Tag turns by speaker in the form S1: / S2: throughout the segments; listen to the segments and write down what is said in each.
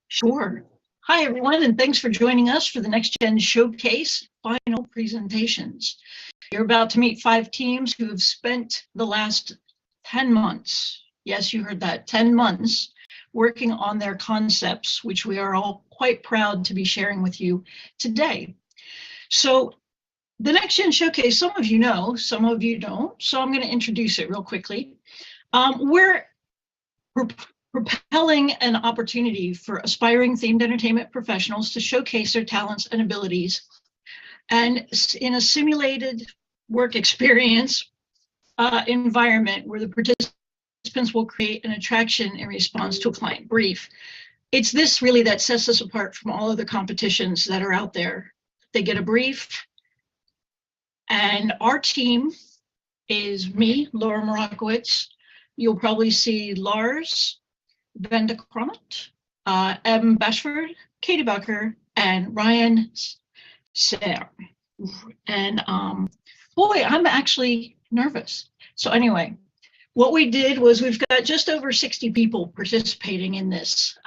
S1: Sure. Hi, everyone, and thanks for joining us for the NextGen Showcase final presentations. You're about to meet 5 teams who have spent the last 10 months, yes, you heard that, 10 months, working on their concepts, which we are all quite proud to be sharing with you today. So the NextGen Showcase, some of you know, some of you don't, so I'm going to introduce it real quickly. We're propelling an opportunity for aspiring themed entertainment professionals to showcase their talents and abilities. And in a simulated work experience environment where the participants will create an attraction in response to a client brief. It's this really that sets us apart from all other competitions that are out there. They get a brief, and our team is me, Laura Morakowitz. You'll probably see Lars Venda Cromit, Em Bashford, Katie Bucker, and Ryan Sayre. And boy, I'm actually nervous. So anyway, what we did was we've got just over 60 people participating in this.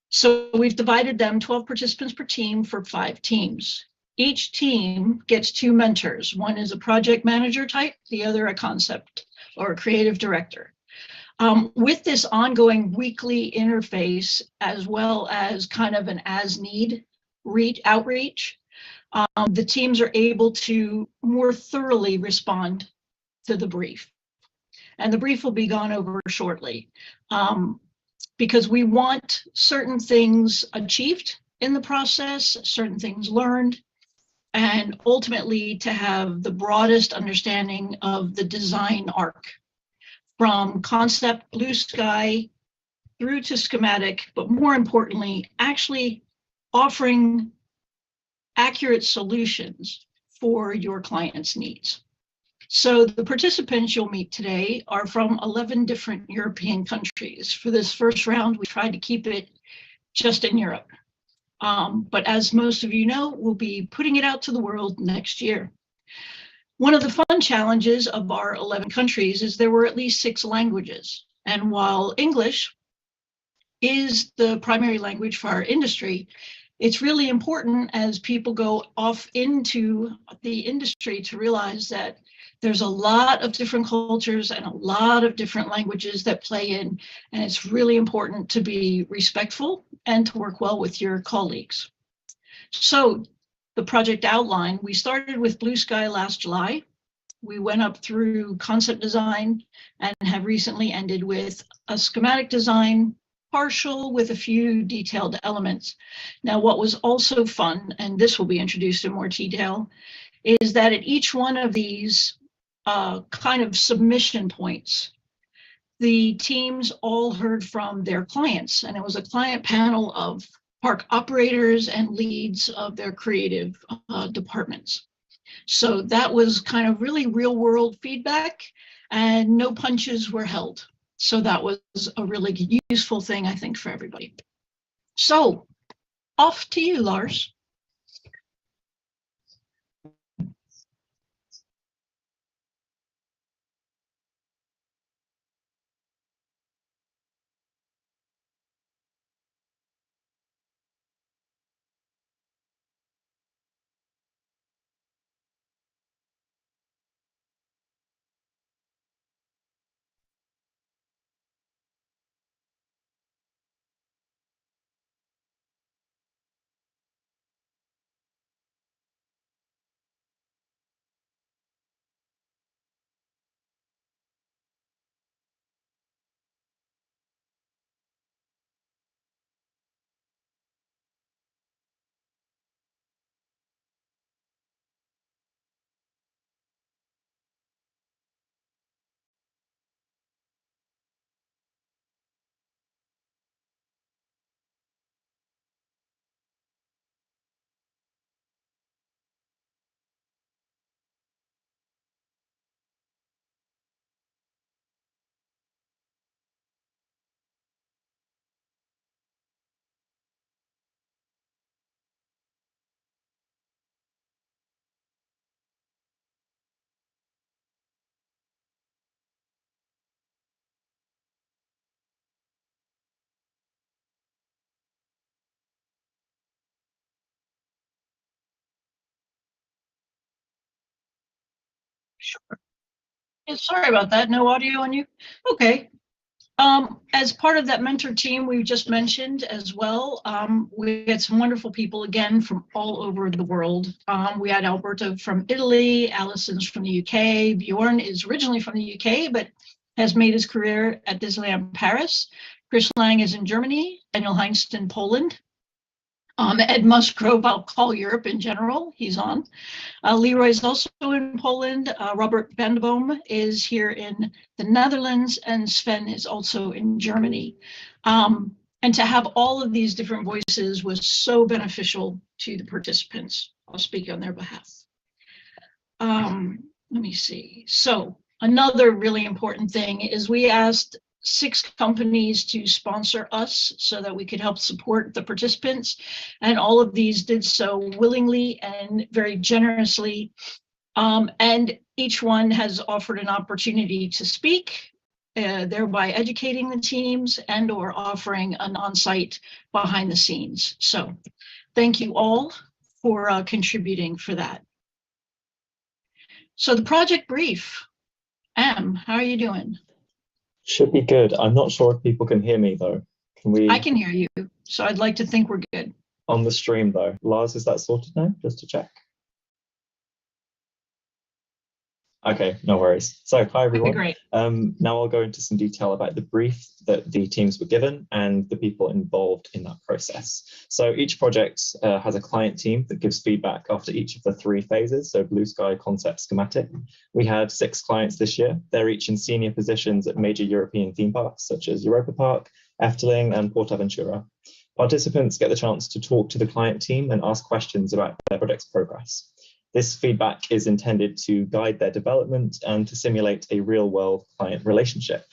S1: So we've divided them 12 participants per team for 5 teams. Each team gets 2 mentors. One is a project manager type, the other a concept or a creative director. With this ongoing weekly interface, as well as kind of an as-need outreach, the teams are able to more thoroughly respond to the brief. And the brief will be gone over shortly, because we want certain things achieved in the process, certain things learned, and ultimately to have the broadest understanding of the design arc, from concept, blue sky, through to schematic, but more importantly, actually offering accurate solutions for your client's needs. So the participants you'll meet today are from 11 different European countries. For this first round, we tried to keep it just in Europe. But as most of you know, we'll be putting it out to the world next year. One of the fun challenges of our 11 countries is there were at least 6 languages. And while English is the primary language for our industry, it's really important as people go off into the industry to realize that there's a lot of different cultures and a lot of different languages that play in, and it's really important to be respectful and to work well with your colleagues. So the project outline, we started with Blue Sky last July. We went up through concept design and have recently ended with a schematic design, partial with a few detailed elements. Now, what was also fun, and this will be introduced in more detail, is that at each one of these kind of submission points, the teams all heard from their clients, and it was a client panel of park operators and leads of their creative departments. So that was kind of really real world feedback, and no punches were held. So that was a really useful thing, I think, for everybody. So off to you, Lars. Yeah, sorry about that. No audio on you. Okay. As part of that mentor team we just mentioned as well, we had some wonderful people again from all over the world. We had Alberto from Italy, Allison's from the UK, Bjorn is originally from the UK, but has made his career at Disneyland Paris. Chris Lang is in Germany, Daniel Heinst in Poland. Ed Musgrove, I'll call Europe in general, he's on. Leroy is also in Poland. Robert Vandeboom is here in the Netherlands, and Sven is also in Germany. And to have all of these different voices was so beneficial to the participants. I'll speak on their behalf. Let me see. So another really important thing is we asked 6 companies to sponsor us so that we could help support the participants. And all of these did so willingly and very generously. And each one has offered an opportunity to speak, thereby educating the teams and or offering an on-site behind the scenes. So thank you all for contributing for that. So the project brief. Em, how are you doing?
S2: Should be good. I'm not sure if people can hear me though. Can we?
S1: I can hear you, so I'd like to think we're good.
S2: On the stream though. Lars, is that sorted now? Just to check. Okay, no worries. So hi everyone.
S1: Okay, great.
S2: Now I'll go into some detail about the brief that the teams were given and the people involved in that process. So each project has a client team that gives feedback after each of the 3 phases, so blue sky, concept, schematic. We had 6 clients this year. They're each in senior positions at major European theme parks such as Europa Park, Efteling and PortAventura. Participants get the chance to talk to the client team and ask questions about their project's progress. This feedback is intended to guide their development and to simulate a real-world client relationship.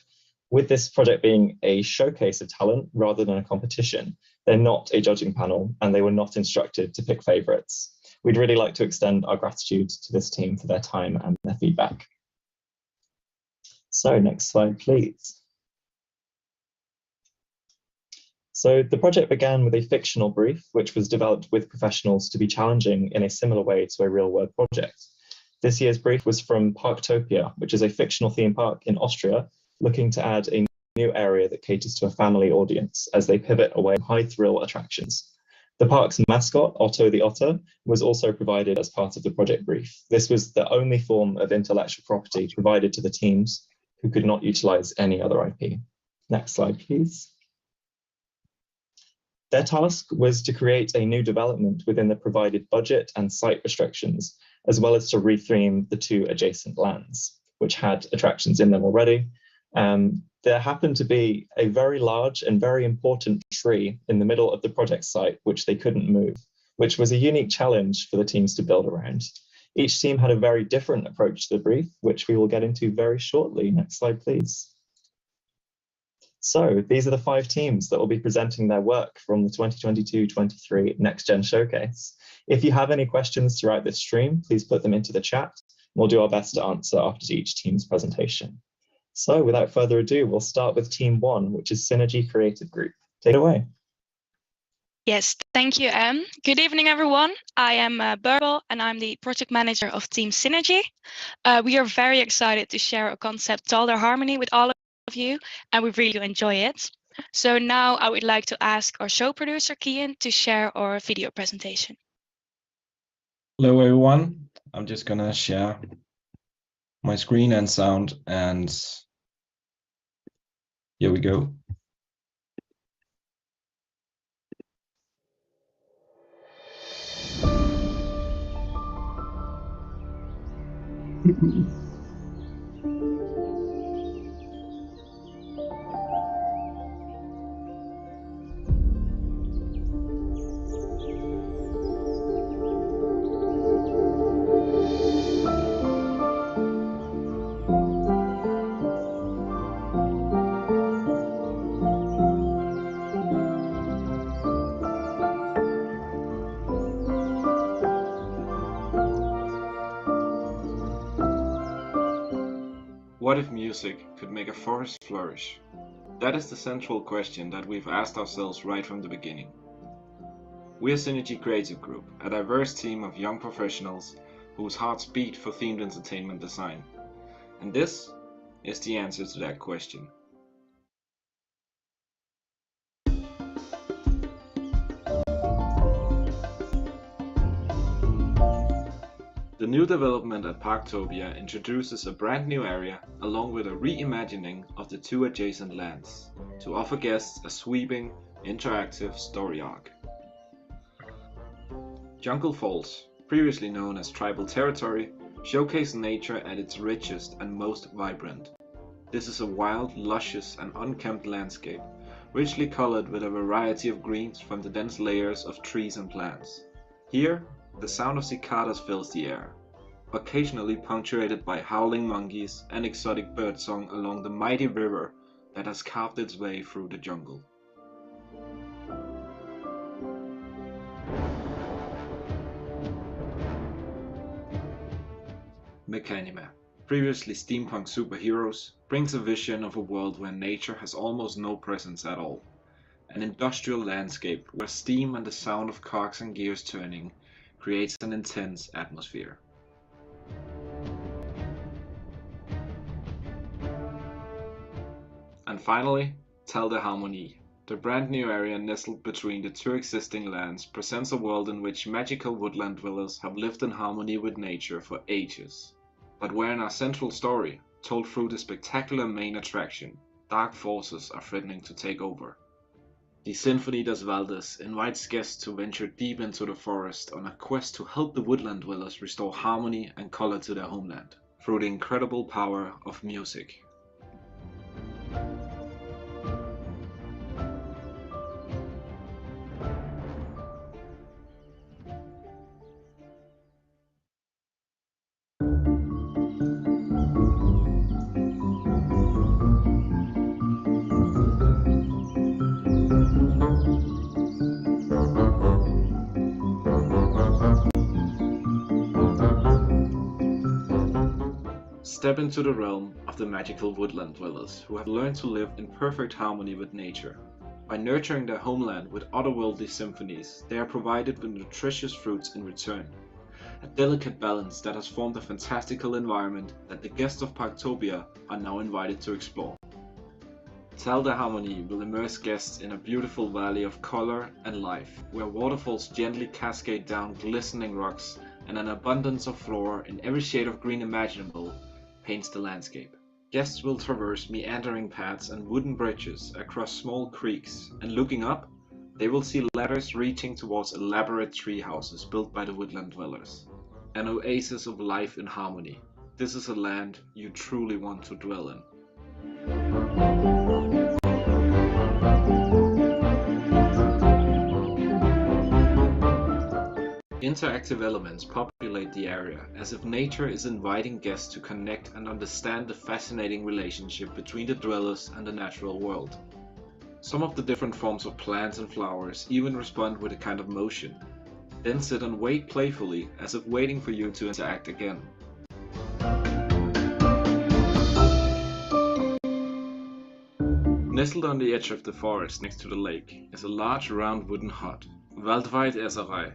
S2: With this project being a showcase of talent rather than a competition, they're not a judging panel and they were not instructed to pick favorites. We'd really like to extend our gratitude to this team for their time and their feedback. So next slide, please. So the project began with a fictional brief, which was developed with professionals to be challenging in a similar way to a real-world project. This year's brief was from Parktopia, which is a fictional theme park in Austria, looking to add a new area that caters to a family audience as they pivot away from high-thrill attractions. The park's mascot, Otto the Otter, was also provided as part of the project brief. This was the only form of intellectual property provided to the teams who could not utilize any other IP. Next slide, please. Their task was to create a new development within the provided budget and site restrictions, as well as to retheme the 2 adjacent lands, which had attractions in them already. There happened to be a very large and very important tree in the middle of the project site, which they couldn't move, which was a unique challenge for the teams to build around. Each team had a very different approach to the brief, which we will get into very shortly. Next slide, please. So these are the 5 teams that will be presenting their work from the 2022-23 NextGen Showcase. If you have any questions throughout this stream, please put them into the chat. We'll do our best to answer after each team's presentation. So without further ado, we'll start with Team 1, which is Synergy Creative Group. Take it away.
S3: Yes, thank you, Em. Good evening, everyone. I am Berbel, and I'm the project manager of Team Synergy. We are very excited to share a concept, Talder Harmony, with all of you, and we really enjoy it. So now I would like to ask our show producer, Kian, to share our video presentation.
S4: Hello, everyone. I'm just gonna share my screen and sound, and here we go.
S5: What if music could make a forest flourish? That is the central question that we've asked ourselves right from the beginning. We are Synergy Creative Group, a diverse team of young professionals whose hearts beat for themed entertainment design? And this is the answer to that question. The new development at Parktopia introduces a brand new area along with a reimagining of the two adjacent lands to offer guests a sweeping, interactive story arc. Jungle Falls, previously known as Tribal Territory, showcase nature at its richest and most vibrant. This is a wild, luscious and unkempt landscape, richly colored with a variety of greens from the dense layers of trees and plants. Here, the sound of cicadas fills the air, occasionally punctuated by howling monkeys and exotic birdsong along the mighty river that has carved its way through the jungle. Mechanima, previously steampunk superheroes, brings a vision of a world where nature has almost no presence at all. An industrial landscape where steam and the sound of cogs and gears turning creates an intense atmosphere. And finally, Tel de Harmonie. The brand new area nestled between the two existing lands presents a world in which magical woodland dwellers have lived in harmony with nature for ages. But where in our central story, told through the spectacular main attraction, dark forces are threatening to take over. The Symphony des Waldes invites guests to venture deep into the forest on a quest to help the woodland dwellers restore harmony and color to their homeland, through the incredible power of music. Step into the realm of the magical woodland dwellers who have learned to live in perfect harmony with nature. By nurturing their homeland with otherworldly symphonies, they are provided with nutritious fruits in return. A delicate balance that has formed a fantastical environment that the guests of Parktopia are now invited to explore. Tel de Harmonie will immerse guests in a beautiful valley of color and life, where waterfalls gently cascade down glistening rocks and an abundance of flora in every shade of green imaginable paints the landscape. Guests will traverse meandering paths and wooden bridges across small creeks, and looking up, they will see ladders reaching towards elaborate tree houses built by the woodland dwellers. An oasis of life in harmony. This is a land you truly want to dwell in. Interactive elements populate the area, as if nature is inviting guests to connect and understand the fascinating relationship between the dwellers and the natural world. Some of the different forms of plants and flowers even respond with a kind of motion, then sit and wait playfully as if waiting for you to interact again. Nestled on the edge of the forest next to the lake is a large round wooden hut, Waldweit Esserei,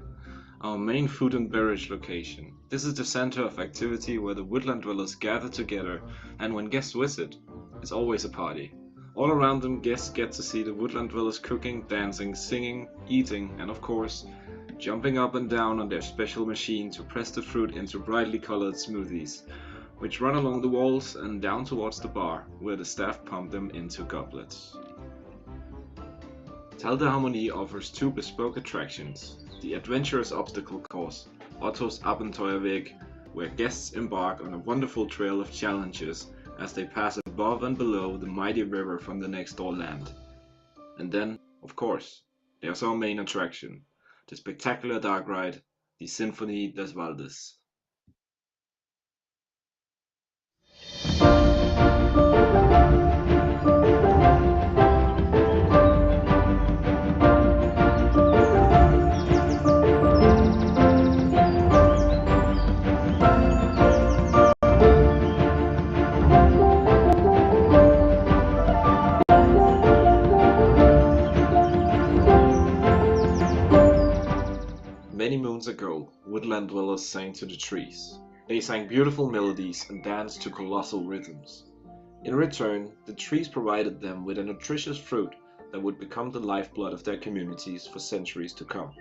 S5: our main food and beverage location. This is the center of activity where the woodland dwellers gather together, and when guests visit, it's always a party. All around them, guests get to see the woodland dwellers cooking, dancing, singing, eating, and of course, jumping up and down on their special machine to press the fruit into brightly colored smoothies, which run along the walls and down towards the bar, where the staff pump them into goblets. Tel de Harmonie offers two bespoke attractions. The adventurous obstacle course, Otto's Abenteuerweg, where guests embark on a wonderful trail of challenges as they pass above and below the mighty river from the next door land. And then, of course, there's our main attraction, the spectacular dark ride, the Symphony des Waldes. Many moons ago, woodland dwellers sang to the trees. They sang beautiful melodies and danced to colossal rhythms. In return, the trees provided them with a nutritious fruit that would become the lifeblood of their communities for centuries to come.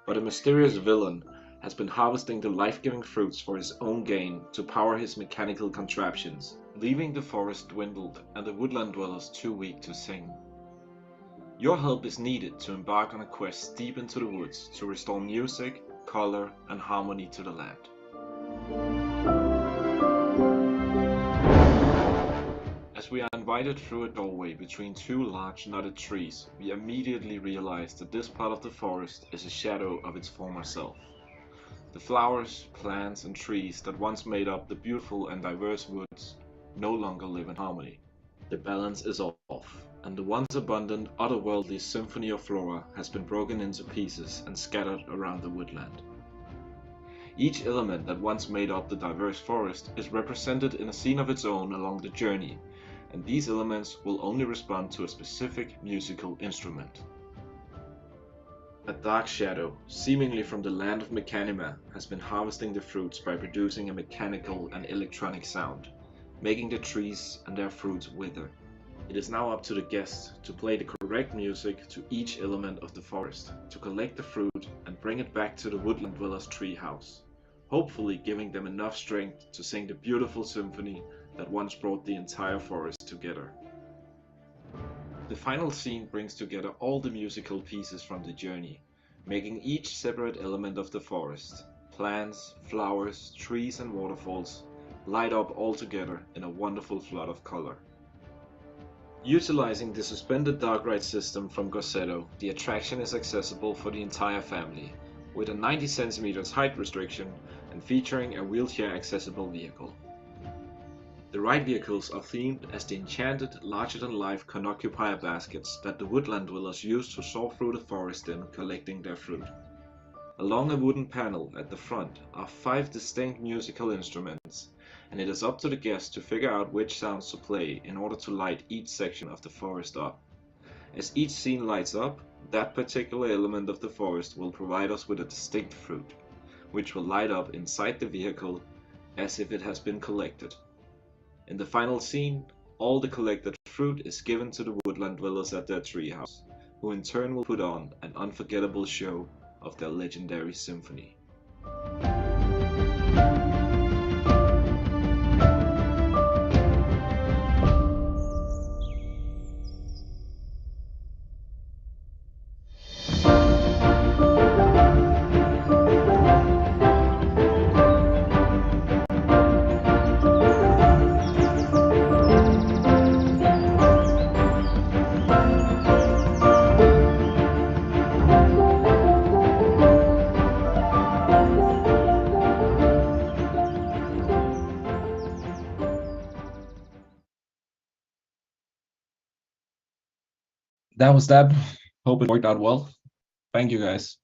S5: But a mysterious villain has been harvesting the life-giving fruits for his own gain to power his mechanical contraptions, leaving the forest dwindled and the woodland dwellers too weak to sing. Your help is needed to embark on a quest deep into the woods to restore music, color, and harmony to the land. As we are invited through a doorway between two large knotted trees, we immediately realize that this part of the forest is a shadow of its former self. The flowers, plants, and trees that once made up the beautiful and diverse woods no longer live in harmony. The balance is off, and the once abundant, otherworldly symphony of flora has been broken into pieces and scattered around the woodland. Each element that once made up the diverse forest is represented in a scene of its own along the journey, and these elements will only respond to a specific musical instrument. A dark shadow, seemingly from the land of Mechanima, has been harvesting the fruits by producing a mechanical and electronic sound, making the trees and their fruits wither. It is now up to the guests to play the correct music to each element of the forest, to collect the fruit and bring it back to the woodland dwellers' treehouse, hopefully giving them enough strength to sing the beautiful symphony that once brought the entire forest together. The final scene brings together all the musical pieces from the journey, making each separate element of the forest, plants, flowers, trees and waterfalls, light up all together in a wonderful flood of color. Utilizing the suspended dark ride system from Grosseto, the attraction is accessible for the entire family, with a 90 cm height restriction and featuring a wheelchair accessible vehicle. The ride vehicles are themed as the enchanted, larger-than-life cornucopia baskets that the woodland dwellers use to soar through the forest in collecting their fruit. Along a wooden panel at the front are 5 distinct musical instruments, and it is up to the guests to figure out which sounds to play in order to light each section of the forest up. As each scene lights up, that particular element of the forest will provide us with a distinct fruit, which will light up inside the vehicle as if it has been collected. In the final scene, all the collected fruit is given to the woodland dwellers at their treehouse, who in turn will put on an unforgettable show of their legendary symphony.
S4: That was that. Hope it worked out well. Thank you, guys.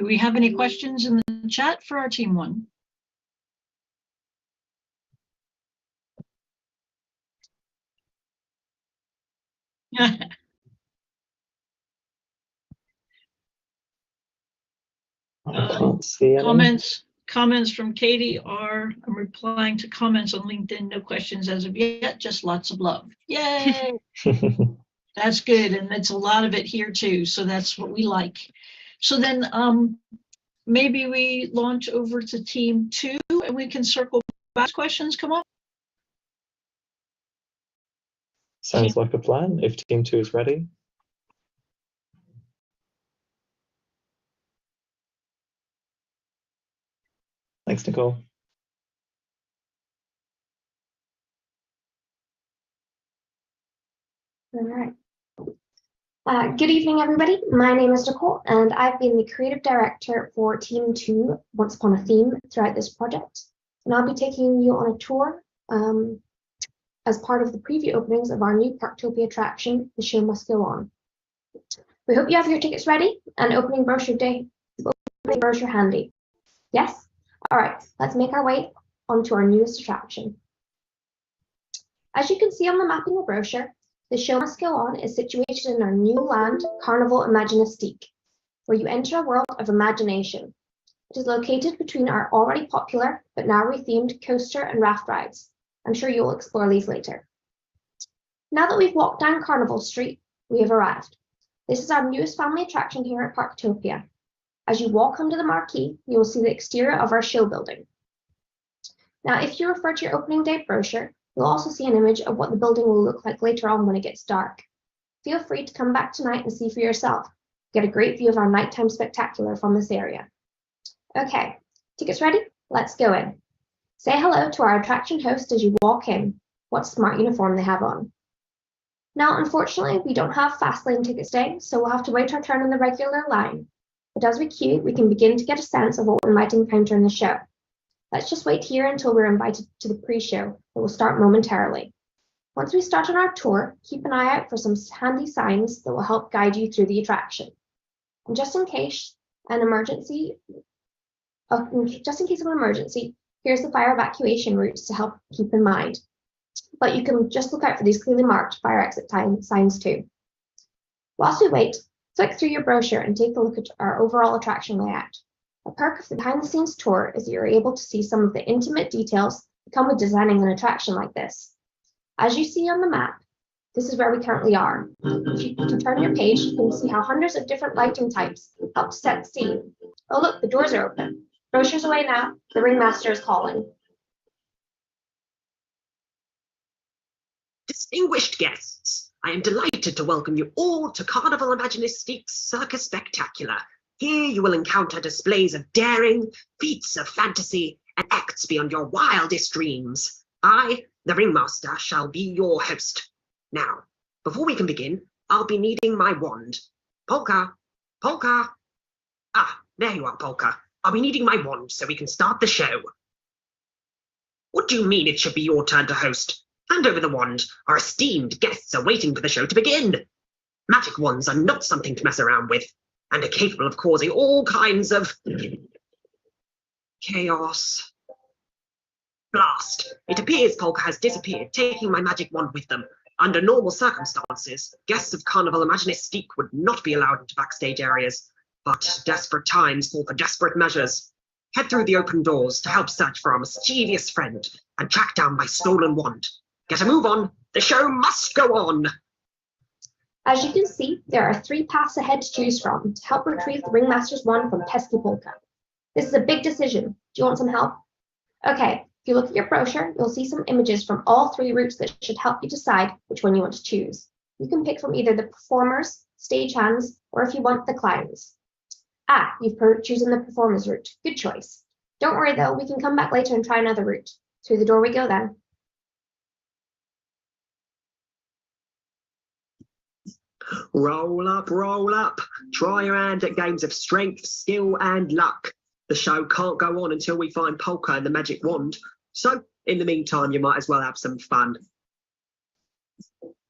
S1: Do we have any questions in the chat for our team one?
S2: See any?
S1: Comments from Katie are, I'm replying to comments on LinkedIn, no questions as of yet, just lots of love. Yay! That's good, and it's a lot of it here too, so that's what we like. So then maybe we launch over to team 2 and we can circle back as questions come up.
S2: Sounds like a plan, if team 2 is ready. Thanks, Nicole.
S6: All right. Good evening, everybody. My name is Nicole, and I've been the creative director for Team 2, Once Upon a Theme, throughout this project. And I'll be taking you on a tour as part of the preview openings of our new Parktopia attraction, The Show Must Go On. We hope you have your tickets ready and opening brochure handy. Yes? All right, let's make our way onto our newest attraction. As you can see on the map in the brochure, The Show Must Go On is situated in our new land, Carnival Imaginistique, where you enter a world of imagination. It is located between our already popular, but now rethemed coaster and raft rides. I'm sure you'll explore these later. Now that we've walked down Carnival Street, we have arrived. This is our newest family attraction here at Parktopia. As you walk under the marquee, you will see the exterior of our show building. Now, if you refer to your opening day brochure, you'll also see an image of what the building will look like later on when it gets dark. Feel free to come back tonight and see for yourself. Get a great view of our nighttime spectacular from this area. Okay, tickets ready? Let's go in. Say hello to our attraction host as you walk in. What smart uniform they have on. Now, unfortunately, we don't have fast lane tickets today, so we'll have to wait our turn in the regular line. But as we queue, we can begin to get a sense of what we might encounter in the show. Let's just wait here until we're invited to the pre-show that will start momentarily. Once we start on our tour, keep an eye out for some handy signs that will help guide you through the attraction. And just in case of an emergency, here's the fire evacuation routes to help keep in mind. But you can just look out for these clearly marked fire exit signs too. Whilst we wait, flick through your brochure and take a look at our overall attraction layout. A perk of the behind-the-scenes tour is that you're able to see some of the intimate details that come with designing an attraction like this. As you see on the map, this is where we currently are. If you can turn your page, you can see how hundreds of different lighting types help to set the scene. Oh look, the doors are open. Brochure's away now. The ringmaster is calling.
S7: Distinguished guests, I am delighted to welcome you all to Carnival Imaginistique's Circus Spectacular. Here you will encounter displays of daring, feats of fantasy, and acts beyond your wildest dreams. I, the ringmaster, shall be your host. Now, before we can begin, I'll be needing my wand. Polka, Polka. Ah, there you are, Polka. I'll be needing my wand so we can start the show. What do you mean it should be your turn to host? Hand over the wand. Our esteemed guests are waiting for the show to begin. Magic wands are not something to mess around with, and are capable of causing all kinds of chaos. Blast! It appears Polka has disappeared, taking my magic wand with them. Under normal circumstances, guests of Carnival Imaginistique would not be allowed into backstage areas, but desperate times call for desperate measures. Head through the open doors to help search for our mischievous friend and track down my stolen wand. Get a move on. The show must go on.
S6: As you can see, there are 3 paths ahead to choose from to help retrieve the ringmaster's wand from pesky Polka. This is a big decision. Do you want some help? Okay, if you look at your brochure, you'll see some images from all 3 routes that should help you decide which one you want to choose. You can pick from either the performers, stagehands, or if you want the clowns. Ah, you've chosen the performers route. Good choice. Don't worry though, we can come back later and try another route. Through the door we go then.
S7: Roll up. Try your hand at games of strength, skill, and luck. The show can't go on until we find Polka and the magic wand. So, in the meantime, you might as well have some fun.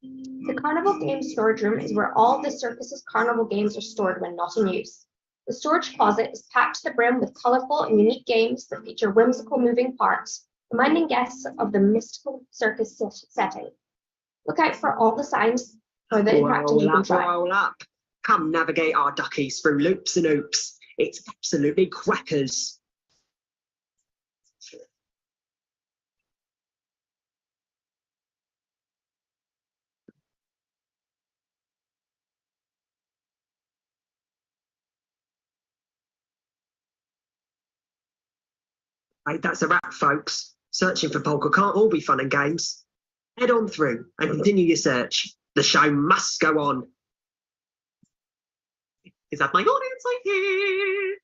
S6: The Carnival Games storage room is where all the circus's carnival games are stored when not in use. The storage closet is packed to the brim with colorful and unique games that feature whimsical moving parts, reminding guests of the mystical circus setting. Look out for all the signs for the attractions you can try.
S7: Roll up. Come navigate our duckies through loops and oops. It's absolutely crackers. Right, that's a wrap, folks. Searching for Polka can't all be fun and games. Head on through and continue your search. The show must go on. Is that my audience I hear?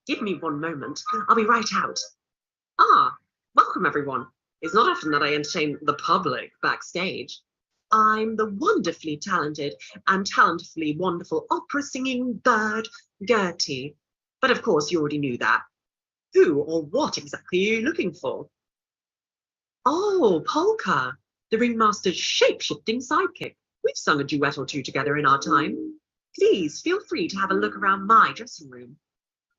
S7: Give me one moment. I'll be right out. Ah, welcome everyone. It's not often that I entertain the public backstage. I'm the wonderfully talented and talentlessly wonderful opera-singing bird, Gertie. But of course you already knew that. Who or what exactly are you looking for? Oh, Polka, the ringmaster's shape-shifting sidekick. We've sung a duet or two together in our time. Please feel free to have a look around my dressing room.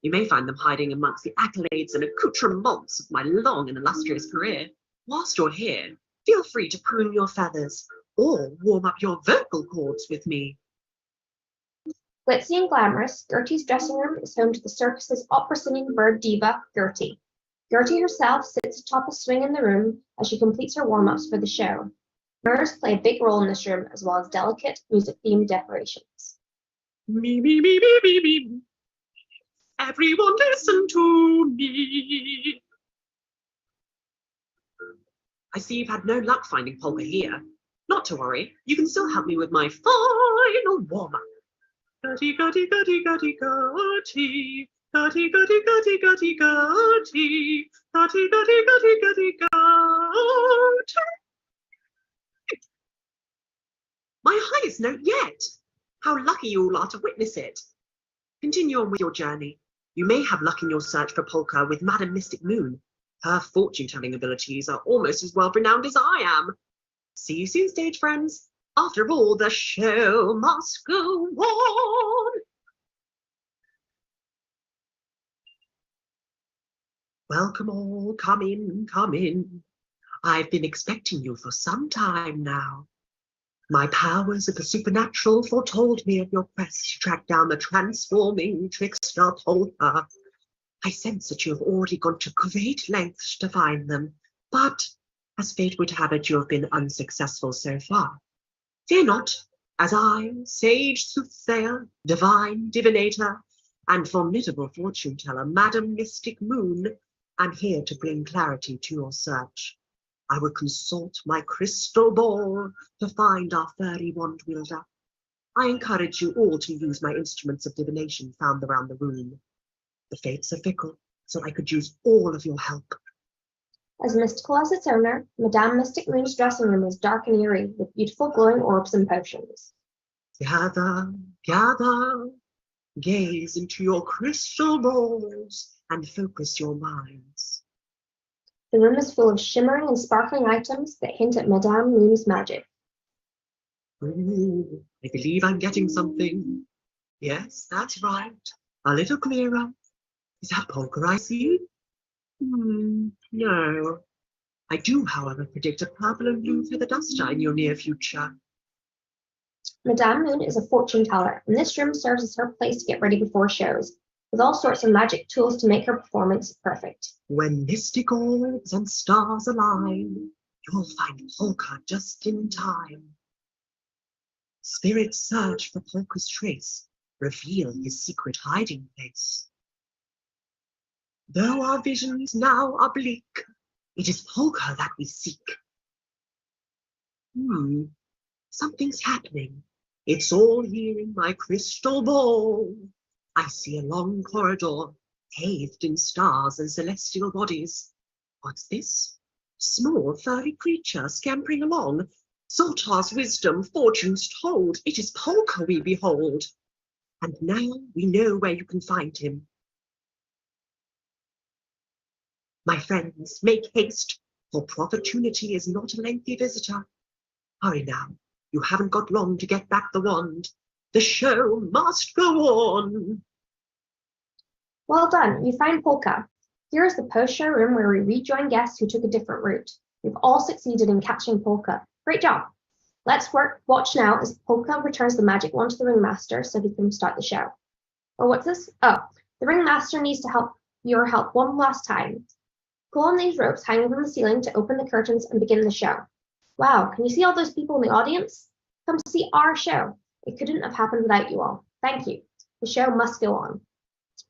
S7: You may find them hiding amongst the accolades and accoutrements of my long and illustrious career. Whilst you're here, feel free to prune your feathers or warm up your vocal cords with me.
S6: Glitzy and glamorous, Gertie's dressing room is home to the circus's opera-singing bird diva, Gertie. Gertie herself sits atop a swing in the room as she completes her warm-ups for the show. Mirrors play a big role in this room, as well as delicate music-themed decorations.
S7: Me, me, me, me, me, me. Everyone listen to me. I see you've had no luck finding Polka here. Not to worry, you can still help me with my final warm-up. Gertie, Gertie, Gertie, Gertie, Gertie. Gertie, Gertie, Gertie, Gertie, Gertie. Gertie, Gertie, Gertie, Gertie, Gertie. My highest note yet. How lucky you all are to witness it. Continue on with your journey. You may have luck in your search for Polka with Madam Mystic Moon. Her fortune-telling abilities are almost as well-renowned as I am. See you soon, stage friends. After all, the show must go on. Welcome all, come in, come in. I've been expecting you for some time now. My powers of the supernatural foretold me of your quest to track down the transforming trickster Polka. I sense that you have already gone to great lengths to find them, but as fate would have it, you have been unsuccessful so far. Fear not, as I, sage soothsayer, divine divinator, and formidable fortune teller, Madam Mystic Moon, am here to bring clarity to your search. I will consult my crystal ball to find our fairy wand wielder. I encourage you all to use my instruments of divination found around the room. The fates are fickle, so I could use all of your help.
S6: As mystical as its owner, Madame Mystic Moon's dressing room is dark and eerie, with beautiful glowing orbs and potions.
S7: Gather, gather, gaze into your crystal balls and focus your minds.
S6: The room is full of shimmering and sparkling items that hint at Madame Moon's magic.
S7: Ooh, I believe I'm getting something. Yes, that's right. A little clearer. Is that Polka I see? No. I do, however, predict a purple and blue feather duster in your near future.
S6: Madame Moon is a fortune teller, and this room serves as her place to get ready before shows, with all sorts of magic tools to make her performance perfect.
S7: When mystic orbs and stars align, you'll find Polka just in time. Spirits search for Polka's trace, reveal his secret hiding place. Though our visions now are bleak, it is Polka that we seek. Something's happening. It's all here in my crystal ball. I see a long corridor, bathed in stars and celestial bodies. What's this? Small furry creature scampering along. Zoltar's wisdom, fortunes told. It is Polka we behold. And now we know where you can find him. My friends, make haste, for opportunity is not a lengthy visitor. Hurry now, you haven't got long to get back the wand. The show must go on.
S6: Well done, you find Polka. Here is the post-show room where we rejoin guests who took a different route. We've all succeeded in catching Polka. Great job. Let's watch now as Polka returns the magic wand to the ringmaster so he can start the show. Oh, what's this? Oh, the ringmaster needs your help one last time. Pull on these ropes hanging from the ceiling to open the curtains and begin the show. Wow, can you see all those people in the audience? Come to see our show. It couldn't have happened without you all. Thank you. The show must go on.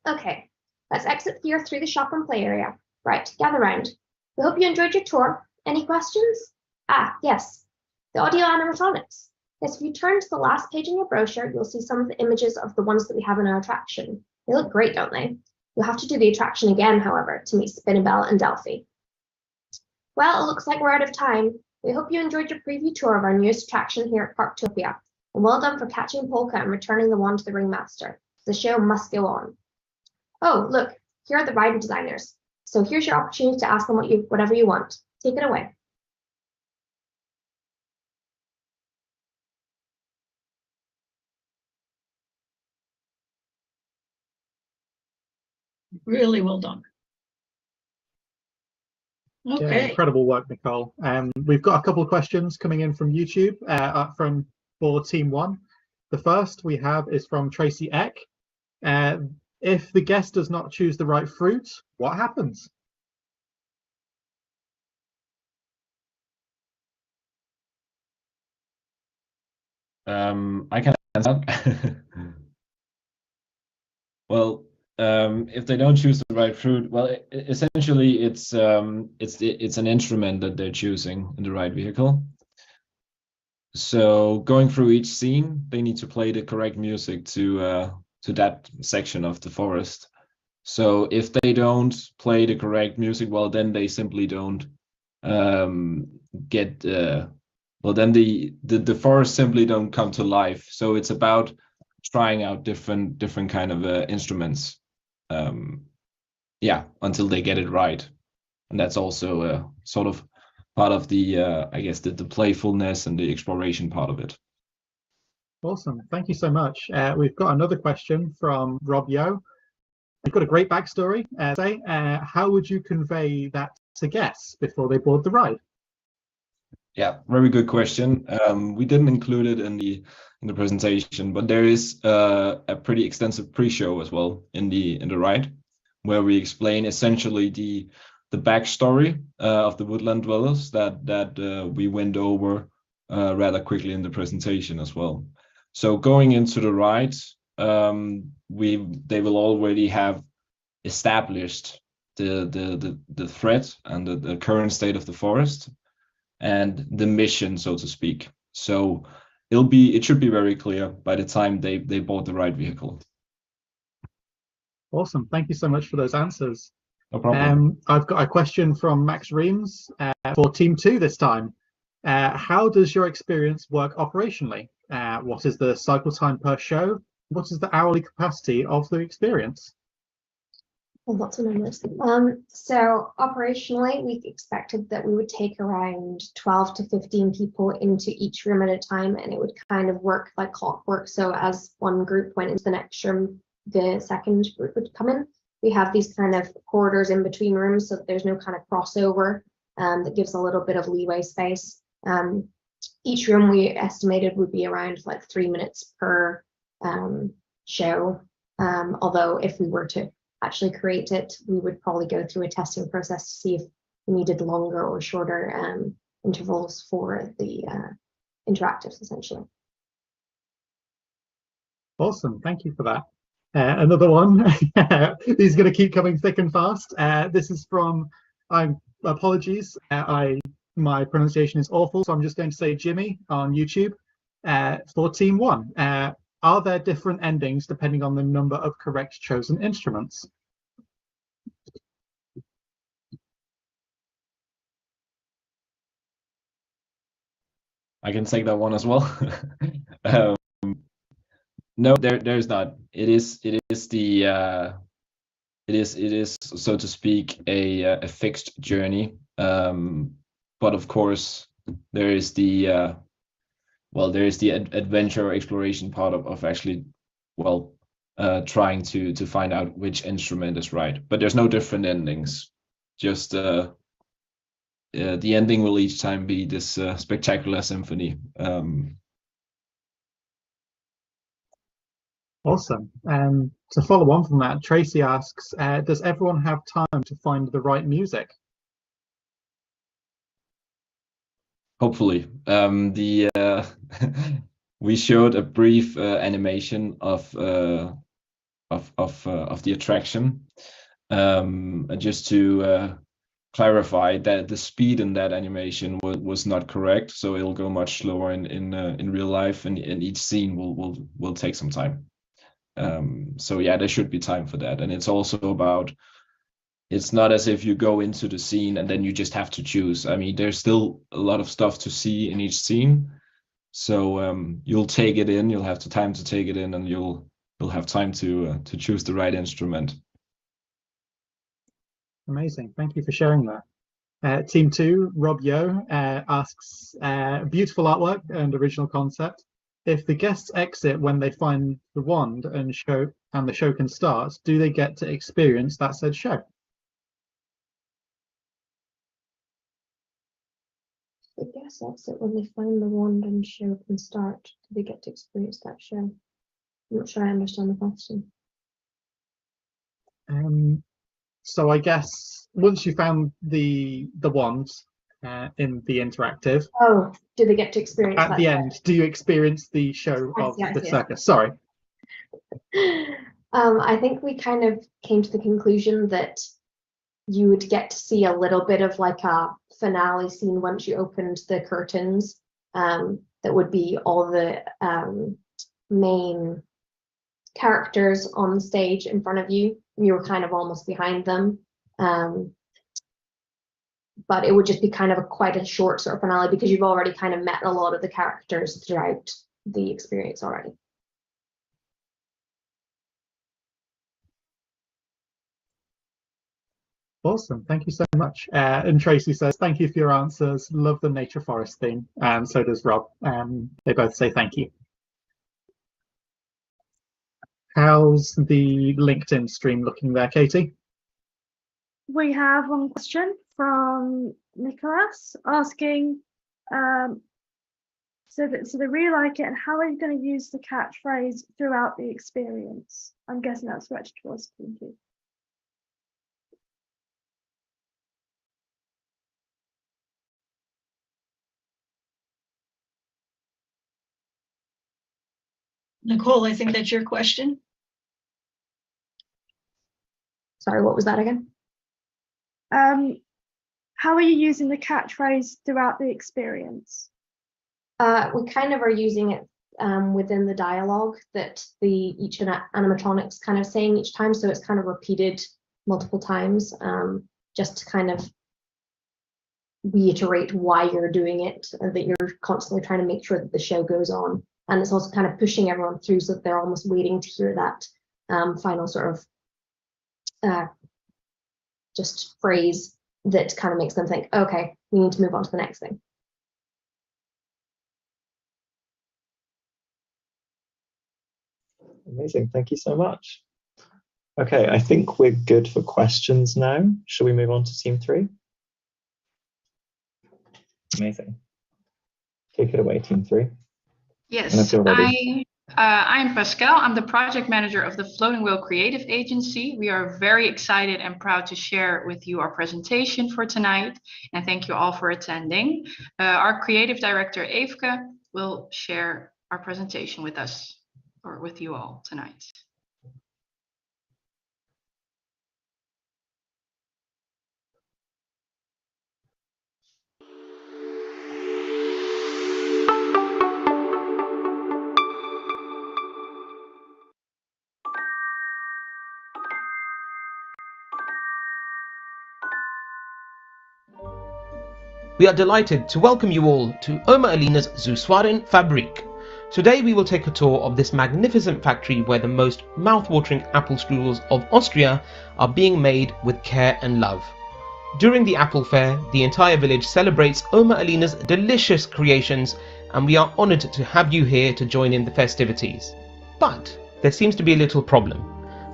S6: Okay, let's exit here through the shop and play area. Right, gather round. We hope you enjoyed your tour. Any questions? Yes, the audio animatronics. Yes, if you turn to the last page in your brochure, you'll see some of the images of the ones that we have in our attraction. They look great, don't they? You'll have to do the attraction again, however, to meet Spinabel and Delphi. Well, it looks like we're out of time. We hope you enjoyed your preview tour of our newest attraction here at Parktopia. And well done for catching Polka and returning the wand to the ringmaster. The show must go on. Oh, look, here are the rider designers. So here's your opportunity to ask them whatever you want. Take it away.
S1: Really well done.
S8: Yeah,
S1: Okay.
S8: incredible work, Nicole. We've got a couple of questions coming in from YouTube for Team 1. The first we have is from Tracy Eck. If the guest does not choose the right fruit, what happens?
S4: I can answer that. Well, if they don't choose the right fruit, well, essentially it's an instrument that they're choosing in the right vehicle. So going through each scene, they need to play the correct music to that section of the forest. So if they don't play the correct music, well, then they simply don't get well, then the forest simply don't come to life. So it's about trying out different kind of instruments, yeah, until they get it right. And that's also sort of part of the I guess the playfulness and the exploration part of it.
S8: Awesome, thank you so much. We've got another question from Rob Yo. You've got a great backstory. How would you convey that to guests before they board the ride?
S4: Yeah, very good question. We didn't include it in the presentation, but there is a pretty extensive pre-show as well in the ride, where we explain essentially the backstory of the woodland dwellers that we went over rather quickly in the presentation as well. So going into the ride, they will already have established the threat and the current state of the forest and the mission, so to speak. So it should be very clear by the time they board the right vehicle.
S8: Awesome, thank you so much for those answers.
S4: No problem.
S8: I've got a question from Max Reams for Team 2 this time. How does your experience work operationally? What is the cycle time per show? What is the hourly capacity of the experience?
S6: Well, lots of numbers. So operationally, we expected that we would take around 12 to 15 people into each room at a time, and it would kind of work like clockwork. So as one group went into the next room, the second group would come in. We have these kind of corridors in between rooms, so that there's no kind of crossover. That gives a little bit of leeway space. Each room we estimated would be around like 3 minutes per show. Although if we were to actually create it, we would probably go through a testing process to see if we needed longer or shorter intervals for the interactives, essentially.
S8: Awesome, thank you for that. Another one. These are going to keep coming thick and fast. This is from, apologies, my pronunciation is awful, so I'm just going to say Jimmy on YouTube. For Team 1, are there different endings depending on the number of correct chosen instruments?
S4: I can take that one as well. No, there's not. It is so to speak a fixed journey. But of course there is the adventure exploration part of actually trying to find out which instrument is right. But there's no different endings. Just the ending will each time be this spectacular symphony.
S8: Awesome. To follow on from that, Tracy asks, does everyone have time to find the right music?
S4: Hopefully. We showed a brief animation of the attraction, just to clarify that the speed in that animation was not correct, so it'll go much slower in real life, and each scene will take some time. So yeah, there should be time for that, and it's also about. It's not as if you go into the scene and then you just have to choose. I mean, there's still a lot of stuff to see in each scene. So you'll take it in, you'll have the time to take it in, and you'll have time to choose the right instrument.
S8: Amazing, thank you for sharing that. Team 2, Rob Yo, asks, beautiful artwork and original concept. If the guests exit when they find the wand and the show can start, do they get to experience that said show?
S6: I guess exit when they find the wand and show can start. Do they get to experience that show? I'm not sure I understand the question.
S8: So I guess once you found the wands in the interactive,
S6: Oh, do they get to experience
S8: at
S6: that
S8: the
S6: show?
S8: end, do you experience the show
S6: I
S8: of
S6: see, I
S8: the
S6: see.
S8: circus? Sorry.
S6: I think we kind of came to the conclusion that you would get to see a little bit of like a finale scene once you opened the curtains. That would be all the main characters on stage in front of you. You were kind of almost behind them. But it would just be kind of quite a short sort of finale because you've already kind of met a lot of the characters throughout the experience already.
S8: Awesome, thank you so much. And Tracy says, thank you for your answers. Love the nature forest theme. And so does Rob. They both say thank you. How's the LinkedIn stream looking there, Katie?
S9: We have one question from Nicholas asking, so they really like it, and how are you going to use the catchphrase throughout the experience? I'm guessing that's directed towards you.
S1: Nicole, I think that's your question.
S6: Sorry, what was that again?
S9: How are you using the catchphrase throughout the experience?
S6: We kind of are using it within the dialogue that each animatronic's kind of saying each time, so it's kind of repeated multiple times, just to kind of reiterate why you're doing it, that you're constantly trying to make sure that the show goes on. And it's also kind of pushing everyone through so that they're almost waiting to hear that final sort of just phrase that kind of makes them think, okay, we need to move on to the next thing.
S2: Amazing, thank you so much. Okay, I think we're good for questions now. Shall we move on to team 3? Amazing. Take it away, team 3.
S10: Yes, I'm Pascal. I'm the project manager of the Floating Wheel Creative Agency. We are very excited and proud to share with you our presentation for tonight. And thank you all for attending. Our creative director, Evke, will share our presentation with us, or with you all tonight.
S11: We are delighted to welcome you all to Oma Alina's Zuswarin Fabrik. Today we will take a tour of this magnificent factory where the most mouth-watering apple strudels of Austria are being made with care and love. During the apple fair, the entire village celebrates Oma Alina's delicious creations, and we are honoured to have you here to join in the festivities. But there seems to be a little problem.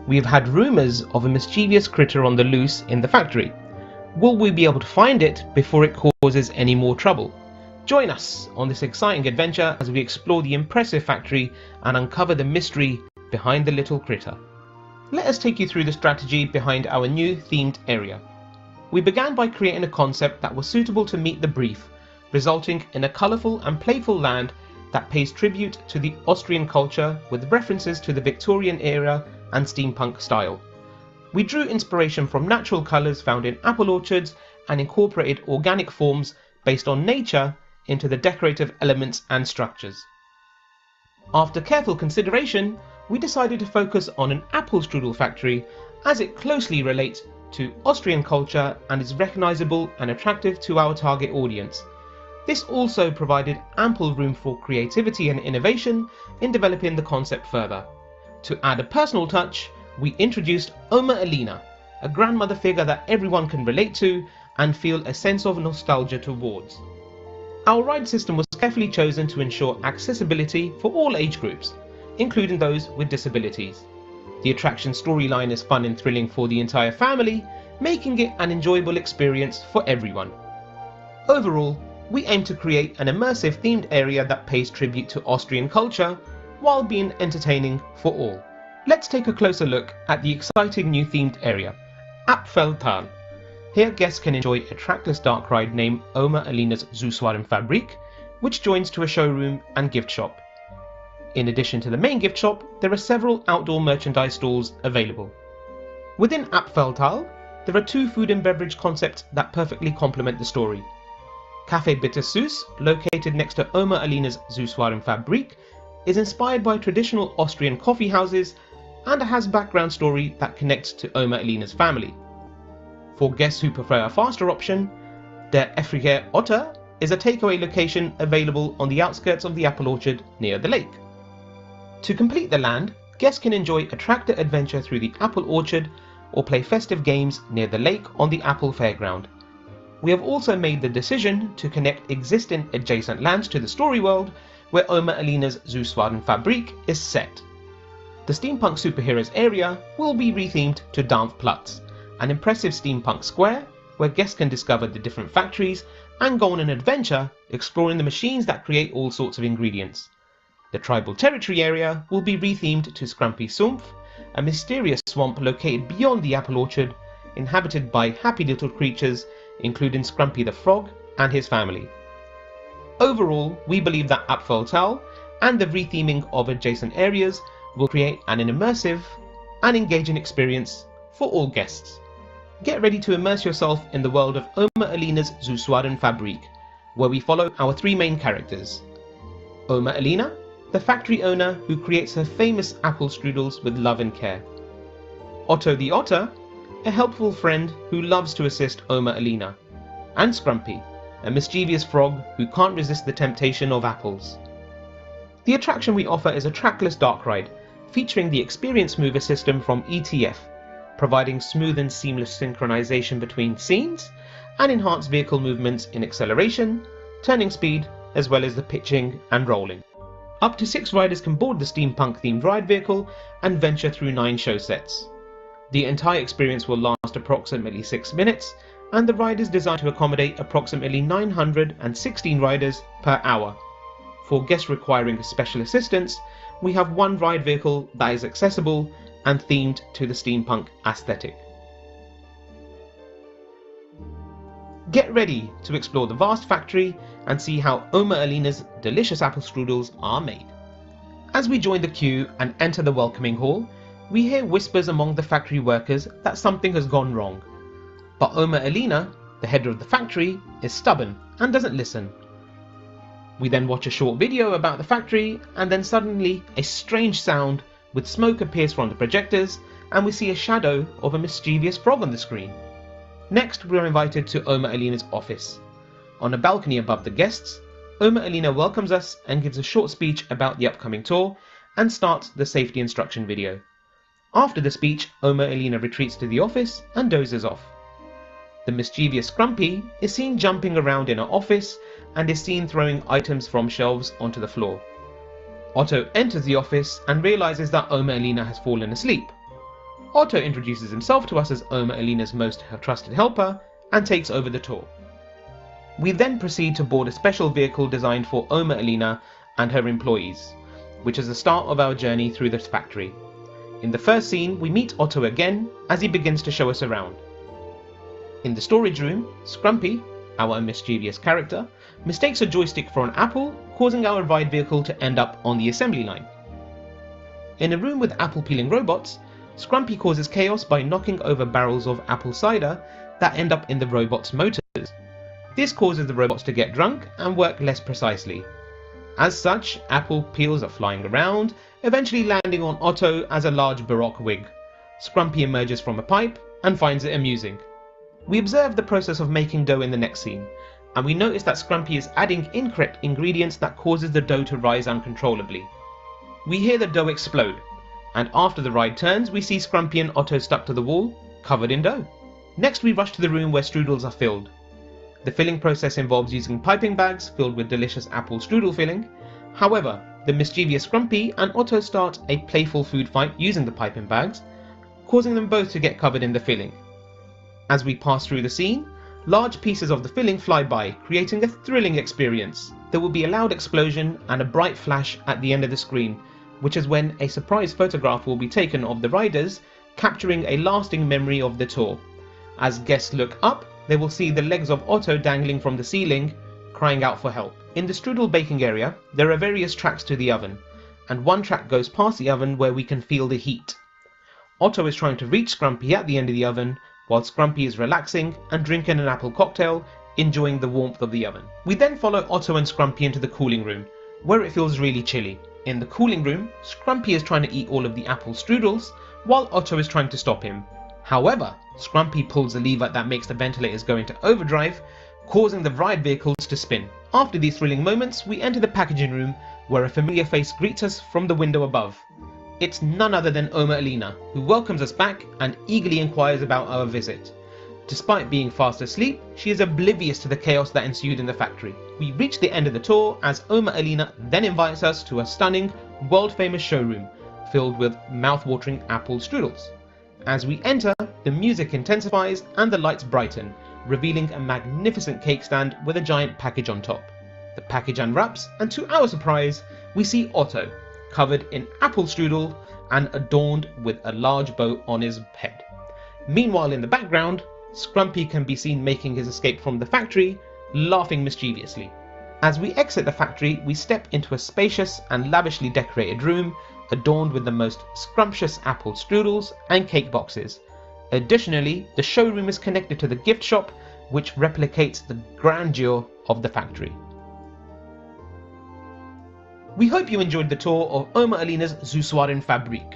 S11: We have had rumours of a mischievous critter on the loose in the factory. Will we be able to find it before it causes any more trouble? Join us on this exciting adventure as we explore the impressive factory and uncover the mystery behind the little critter. Let us take you through the strategy behind our new themed area. We began by creating a concept that was suitable to meet the brief, resulting in a colourful and playful land that pays tribute to the Austrian culture with references to the Victorian era and steampunk style. We drew inspiration from natural colours found in apple orchards and incorporated organic forms based on nature into the decorative elements and structures. After careful consideration, we decided to focus on an apple strudel factory as it closely relates to Austrian culture and is recognisable and attractive to our target audience. This also provided ample room for creativity and innovation in developing the concept further. To add a personal touch, we introduced Oma Alina, a grandmother figure that everyone can relate to and feel a sense of nostalgia towards. Our ride system was carefully chosen to ensure accessibility for all age groups, including those with disabilities. The attraction storyline is fun and thrilling for the entire family, making it an enjoyable experience for everyone. Overall, we aim to create an immersive themed area that pays tribute to Austrian culture while being entertaining for all. Let's take a closer look at the exciting new themed area, Apfeltal. Here guests can enjoy a trackless dark ride named Oma Alina's Zuswarenfabrik, which joins to a showroom and gift shop. In addition to the main gift shop, there are several outdoor merchandise stalls available. Within Apfeltal, there are two food and beverage concepts that perfectly complement the story. Café Bitter Süß, located next to Oma Alina's Zuswarenfabrik, is inspired by traditional Austrian coffee houses and has a background story that connects to Oma Alina's family. For guests who prefer a faster option, Der Efriger Otter is a takeaway location available on the outskirts of the apple orchard near the lake. To complete the land, guests can enjoy a tractor adventure through the apple orchard or play festive games near the lake on the apple fairground. We have also made the decision to connect existing adjacent lands to the story world where Oma Alina's Zuswarenfabrik is set. The steampunk superheroes area will be rethemed to Dampfplatz, an impressive steampunk square where guests can discover the different factories and go on an adventure exploring the machines that create all sorts of ingredients. The tribal territory area will be rethemed to Scrumpy Sumpf, a mysterious swamp located beyond the apple orchard, inhabited by happy little creatures including Scrumpy the Frog and his family. Overall, we believe that Apfeltal and the retheming of adjacent areas will create an immersive and engaging experience for all guests. Get ready to immerse yourself in the world of Oma Alina's Zuswarenfabrik, where we follow our three main characters. Oma Alina, the factory owner who creates her famous apple strudels with love and care. Otto the Otter, a helpful friend who loves to assist Oma Alina. And Scrumpy, a mischievous frog who can't resist the temptation of apples. The attraction we offer is a trackless dark ride, featuring the Experience Mover system from ETF, providing smooth and seamless synchronization between scenes and enhanced vehicle movements in acceleration, turning speed, as well as the pitching and rolling. Up to 6 riders can board the steampunk themed ride vehicle and venture through 9 show sets. The entire experience will last approximately 6 minutes, and the ride is designed to accommodate approximately 916 riders per hour. For guests requiring special assistance, we have one ride vehicle that is accessible and themed to the steampunk aesthetic. Get ready to explore the vast factory and see how Oma Alina's delicious apple strudels are made. As we join the queue and enter the welcoming hall, we hear whispers among the factory workers that something has gone wrong. But Oma Alina, the head of the factory, is stubborn and doesn't listen. We then watch a short video about the factory, and then suddenly a strange sound with smoke appears from the projectors, and we see a shadow of a mischievous frog on the screen. Next, we are invited to Oma Alina's office. On a balcony above the guests, Oma Alina welcomes us and gives a short speech about the upcoming tour and starts the safety instruction video. After the speech, Oma Alina retreats to the office and dozes off. The mischievous Scrumpy is seen jumping around in her office and is seen throwing items from shelves onto the floor. Otto enters the office and realizes that Oma Alina has fallen asleep. Otto introduces himself to us as Oma Alina's most trusted helper and takes over the tour. We then proceed to board a special vehicle designed for Oma Alina and her employees, which is the start of our journey through this factory. In the first scene, we meet Otto again as he begins to show us around. In the storage room, Scrumpy, our mischievous character, mistakes a joystick for an apple, causing our ride vehicle to end up on the assembly line. In a room with apple peeling robots, Scrumpy causes chaos by knocking over barrels of apple cider that end up in the robot's motors. This causes the robots to get drunk and work less precisely. As such, apple peels are flying around, eventually landing on Otto as a large Baroque wig. Scrumpy emerges from a pipe and finds it amusing. We observe the process of making dough in the next scene, and we notice that Scrumpy is adding incorrect ingredients that causes the dough to rise uncontrollably. We hear the dough explode, and after the ride turns, we see Scrumpy and Otto stuck to the wall, covered in dough. Next, we rush to the room where strudels are filled. The filling process involves using piping bags filled with delicious apple strudel filling. However, the mischievous Scrumpy and Otto start a playful food fight using the piping bags, causing them both to get covered in the filling. As we pass through the scene, Large pieces of the filling fly by, creating a thrilling experience. There will be a loud explosion and a bright flash at the end of the screen, which is when a surprise photograph will be taken of the riders, capturing a lasting memory of the tour. As guests look up, they will see the legs of Otto dangling from the ceiling, crying out for help. In the strudel baking area, there are various tracks to the oven, and one track goes past the oven where we can feel the heat. Otto is trying to reach Scrumpy at the end of the oven, while Scrumpy is relaxing and drinking an apple cocktail, enjoying the warmth of the oven. We then follow Otto and Scrumpy into the cooling room, where it feels really chilly. In the cooling room, Scrumpy is trying to eat all of the apple strudels, while Otto is trying to stop him. However, Scrumpy pulls the lever that makes the ventilators go into overdrive, causing the ride vehicles to spin. After these thrilling moments, we enter the packaging room, where a familiar face greets us from the window above. It's none other than Oma Alina, who welcomes us back and eagerly inquires about our visit. Despite being fast asleep, she is oblivious to the chaos that ensued in the factory. We reach the end of the tour as Oma Alina then invites us to a stunning, world-famous showroom filled with mouth-watering apple strudels. As we enter, the music intensifies and the lights brighten, revealing a magnificent cake stand with a giant package on top. The package unwraps, and to our surprise, we see Otto, covered in apple strudel and adorned with a large bow on his head. Meanwhile, in the background, Scrumpy can be seen making his escape from the factory, laughing mischievously. As we exit the factory, we step into a spacious and lavishly decorated room adorned with the most scrumptious apple strudels and cake boxes. Additionally, the showroom is connected to the gift shop, which replicates the grandeur of the factory. We hope you enjoyed the tour of Oma Alina's Zuswarin Fabrik,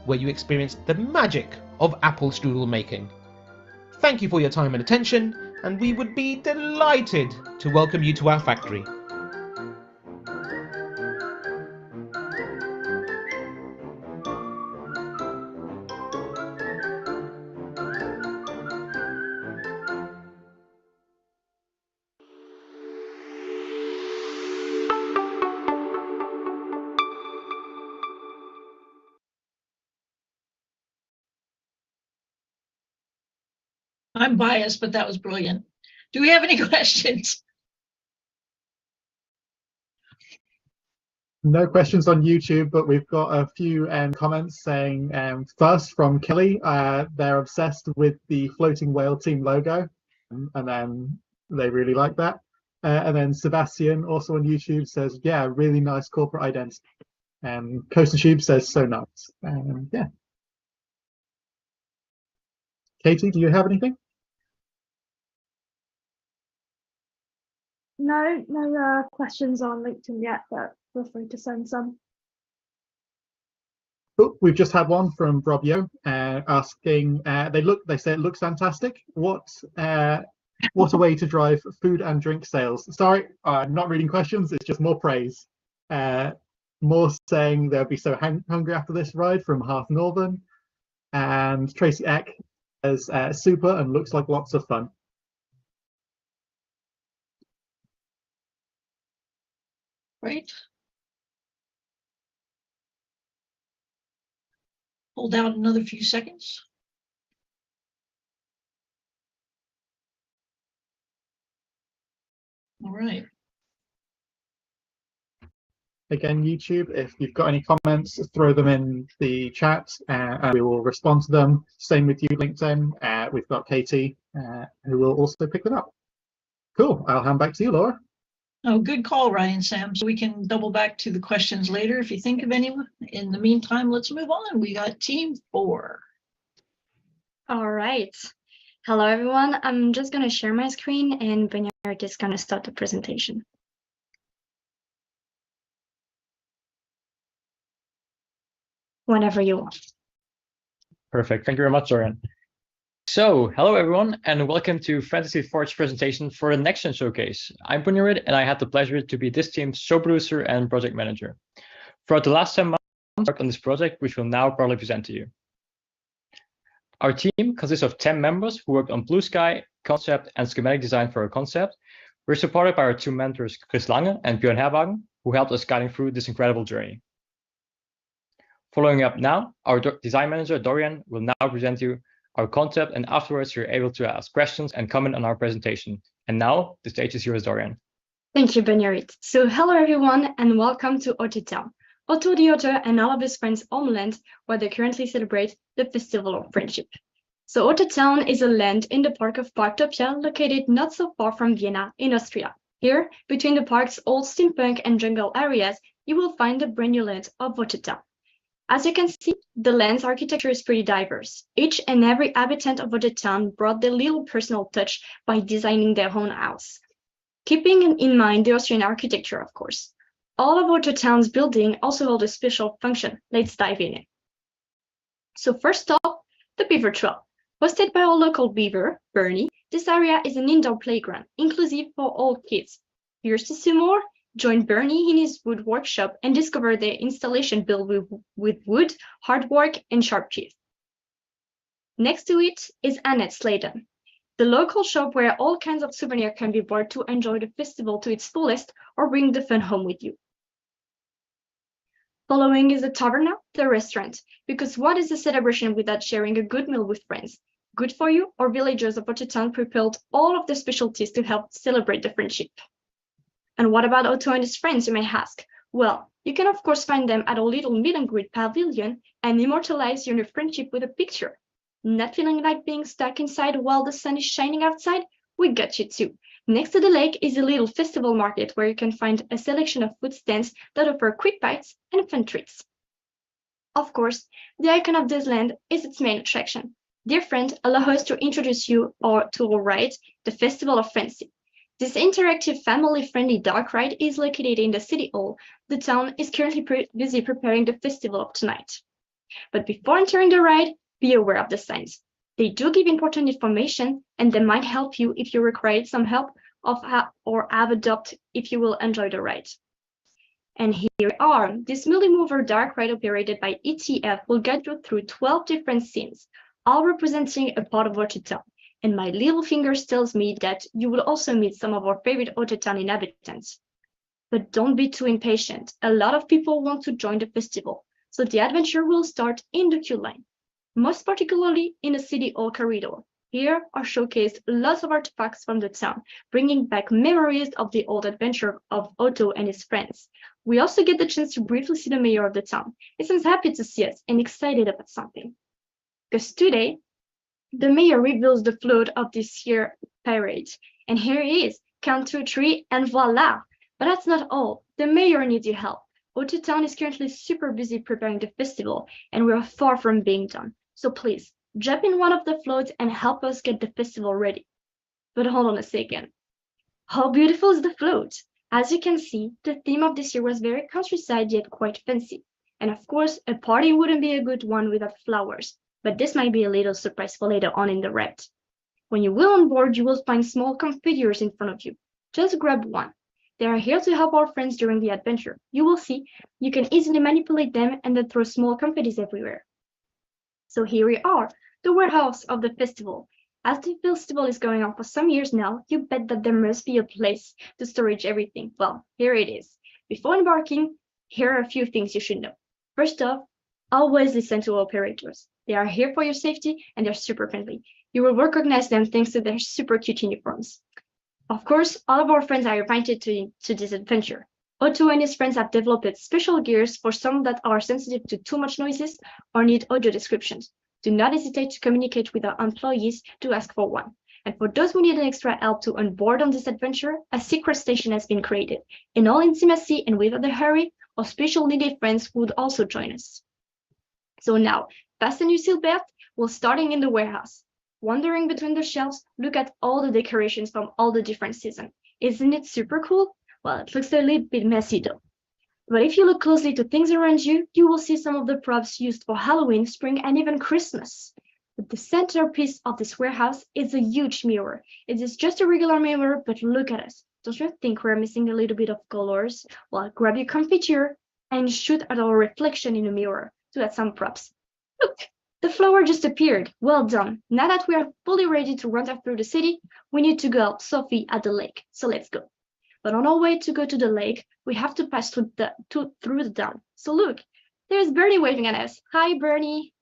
S11: where you experienced the magic of apple strudel making. Thank you for your time and attention, and we would be delighted to welcome you to our factory.
S1: I'm biased, but that was brilliant. Do we have any questions?
S8: No questions on YouTube, but we've got a few comments saying, first from Kelly, they're obsessed with the floating whale team logo, and then they really like that. And then Sebastian, also on YouTube, says, yeah, really nice corporate identity. And Coast and Tube says, so nice. Yeah. Katie, do you have anything?
S9: No questions on LinkedIn yet, but feel free to send some.
S8: Oh, we've just had one from Rob Yo asking, they say it looks fantastic. What a way to drive food and drink sales. Sorry, I'm not reading questions, it's just more praise. More saying they'll be so hungry after this ride from Half Northern. And Tracy Eck says super and looks like lots of fun.
S1: Right. Hold out another few seconds. All right.
S8: Again, YouTube, if you've got any comments, throw them in the chat and we will respond to them. Same with you, LinkedIn. We've got Katie who will also pick them up. Cool. I'll hand back to you, Laura.
S1: Oh, good call, Ryan, Sam. So we can double back to the questions later if you think of any. In the meantime, let's move on. We got team 4.
S12: All right. Hello, everyone. I'm just going to share my screen and Benyard is going to start the presentation. Whenever you want.
S13: Perfect. Thank you very much, Dorian. So, hello everyone, and welcome to Fantasy Forge's presentation for the NextGen Showcase. I'm Punyarid, and I had the pleasure to be this team's show producer and project manager. Throughout the last 10 months, I worked on this project, which we'll now proudly present to you. Our team consists of 10 members who worked on Blue Sky, concept, and schematic design for our concept. We're supported by our 2 mentors, Chris Lange and Björn Herwagen, who helped us guiding through this incredible journey. Following up now, our design manager, Dorian, will now present you our concept, and afterwards you're able to ask questions and comment on our presentation. And now the stage is yours, Dorian.
S12: Thank you, Benyarit. So hello everyone and welcome to Otter Town, Otto the Otter and all of his friends' homeland, where they currently celebrate the Festival of Friendship. So Otter Town is a land in the park of Parktopia, located not so far from Vienna in Austria. Here, between the park's old steampunk and jungle areas, you will find the brand new land of Otter Town. As you can see, the land's architecture is pretty diverse. Each and every habitant of Otter Town brought their little personal touch by designing their own house, keeping in mind the Austrian architecture, of course. All of Otter Town's buildings also hold a special function. Let's dive in. So first off, the Beaver Trail. Hosted by our local beaver, Bernie, this area is an indoor playground, inclusive for all kids. Curious to see more? Join Bernie in his wood workshop and discover the installation built with wood, hard work, and sharp teeth. Next to it is Annette's Sladen, the local shop where all kinds of souvenirs can be bought to enjoy the festival to its fullest or bring the fun home with you. Following is the Taverna, the restaurant, because what is a celebration without sharing a good meal with friends? Good for you, or villagers of Otter Town prepared all of the specialties to help celebrate the friendship. And what about Otto and his friends, you may ask? Well, you can of course find them at a little meet and greet pavilion and immortalize your new friendship with a picture. Not feeling like being stuck inside while the sun is shining outside? We got you too. Next to the lake is a little festival market where you can find a selection of food stands that offer quick bites and fun treats. Of course, the icon of this land is its main attraction. Dear friend, allow us to introduce you to our ride, the Festival of Fancy. This interactive family-friendly dark ride is located in the City Hall. The town is currently busy preparing the festival of tonight. But before entering the ride, be aware of the signs. They do give important information and they might help you if you require some help or have a doubt if you will enjoy the ride. And here we are. This multi-mover dark ride operated by ETF will guide you through 12 different scenes, all representing a part of Otter Town. And my little fingers tells me that you will also meet some of our favorite Otter Town inhabitants. But don't be too impatient. A lot of people want to join the festival, so the adventure will start in the queue line, most particularly in the City Hall corridor. Here are showcased lots of artifacts from the town, bringing back memories of the old adventure of Otto and his friends. We also get the chance to briefly see the mayor of the town. He seems happy to see us and excited about something. Because today, the mayor reveals the float of this year's parade. And here he is, count 2, 3, and voila! But that's not all. The mayor needs your help. Otter Town is currently super busy preparing the festival, and we are far from being done. So please, jump in one of the floats and help us get the festival ready. But hold on a second. How beautiful is the float? As you can see, the theme of this year was very countryside yet quite fancy. And of course, a party wouldn't be a good one without flowers. But this might be a little surprise for later on in the ride. When you will on board, you will find small configures in front of you. Just grab one. They are here to help our friends during the adventure. You will see, you can easily manipulate them and then throw small confettis everywhere. So here we are, the warehouse of the festival. As the festival is going on for some years now, you bet that there must be a place to storage everything. Well, here it is. Before embarking, here are a few things you should know. First off, always listen to operators. They are here for your safety and they're super friendly. You will recognize them thanks to their super cute uniforms. Of course, all of our friends are invited to this adventure. Otto and his friends have developed special gears for some that are sensitive to too much noises or need audio descriptions. Do not hesitate to communicate with our employees to ask for one. And for those who need an extra help to onboard on this adventure, a secret station has been created. In all intimacy and without a hurry, our special needed friends would also join us. So now, fasten your seatbelt, we're starting in the warehouse. Wandering between the shelves, look at all the decorations from all the different seasons. Isn't it super cool? Well, it looks a little bit messy though. But if you look closely to things around you, you will see some of the props used for Halloween, spring, and even Christmas. But the centerpiece of this warehouse is a huge mirror. It is just a regular mirror, but look at us. Don't you think we're missing a little bit of colors? Well, grab your comfy chair and shoot at our reflection in the mirror to add some props. Look, the flower just appeared. Well done. Now that we are fully ready to wander through the city, we need to go help Sophie at the lake. So let's go. But on our way to go to the lake, we have to pass through the dam. So look, there's Bernie waving at us. Hi, Bernie.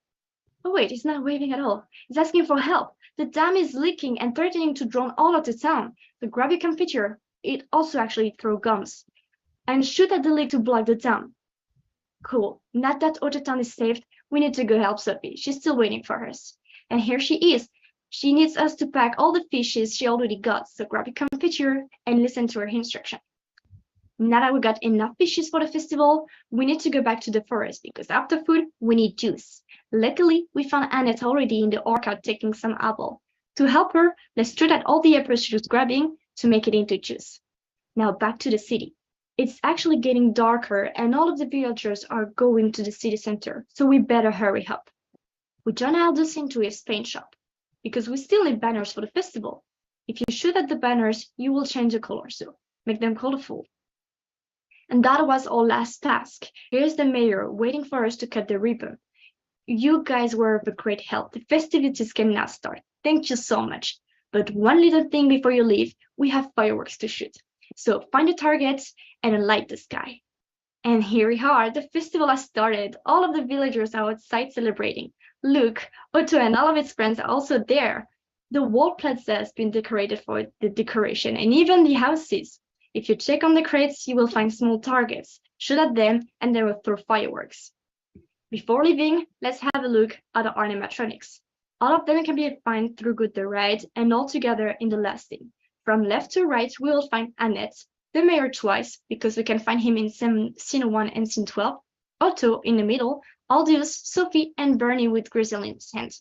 S12: Oh wait, he's not waving at all. He's asking for help. The dam is leaking and threatening to drown all of the town. The grab you can feature, it also actually throw gums and shoot at the leak to block the dam. Cool. Now that Ottertown is saved, we need to go help Sophie. She's still waiting for us. And here she is. She needs us to pack all the fishes she already got, so grab your computer and listen to her instruction. Now that we got enough fishes for the festival, we need to go back to the forest because after food, we need juice. Luckily, we found Annette already in the orchard taking some apple. To help her, let's throw out all the apples she was grabbing to make it into juice. Now back to the city. It's actually getting darker and all of the villagers are going to the city center, so we better hurry up. We turn Aldous into his paint shop because we still need banners for the festival. If you shoot at the banners, you will change the color, so make them colorful. And that was our last task. Here's the mayor waiting for us to cut the ribbon. You guys were of a great help. The festivities can now start. Thank you so much. But one little thing before you leave, we have fireworks to shoot. So find the targets and light the sky. And here we are, the festival has started. All of the villagers are outside celebrating. Look, Otto and all of his friends are also there. The whole plaza has been decorated for the decoration and even the houses. If you check on the crates, you will find small targets. Shoot at them and they will throw fireworks. Before leaving, let's have a look at the animatronics. All of them can be found through Good the Ride and all together in the last scene. From left to right, we will find Annette, the mayor twice, because we can find him in scene 1 and scene 12, Otto in the middle, Aldous, Sophie, and Bernie with Grizzle in his hand.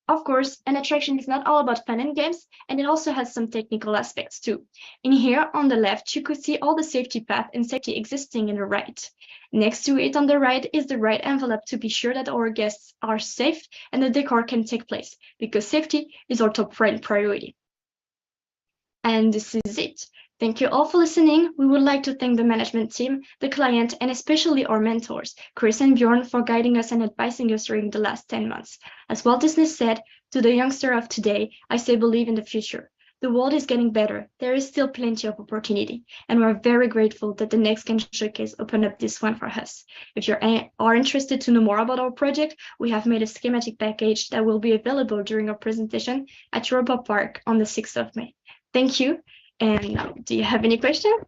S12: Of course, an attraction is not all about fun and games, and it also has some technical aspects too. In here on the left, you could see all the safety path and safety existing in the right. Next to it on the right is the right envelope to be sure that our guests are safe and the decor can take place, because safety is our top priority. And this is it. Thank you all for listening. We would like to thank the management team, the client, and especially our mentors, Chris and Bjorn, for guiding us and advising us during the last 10 months. As Walt Disney said, to the youngster of today, I say believe in the future. The world is getting better. There is still plenty of opportunity, and we're very grateful that the NextGen Showcase opened up this one for us. If you are interested to know more about our project, we have made a schematic package that will be available during our presentation at Europa Park on the 6th of May. Thank you. And now, do you have any questions?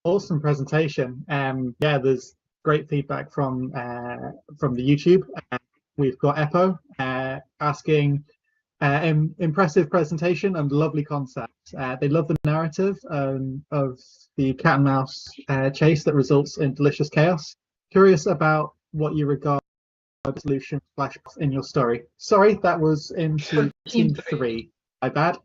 S8: Awesome presentation. Yeah, there's great feedback from the YouTube. We've got Epo asking impressive presentation and lovely concept. They love the narrative of the cat and mouse chase that results in delicious chaos. Curious about what you regard as solution flash in your story. Sorry, that was into team 3. My bad.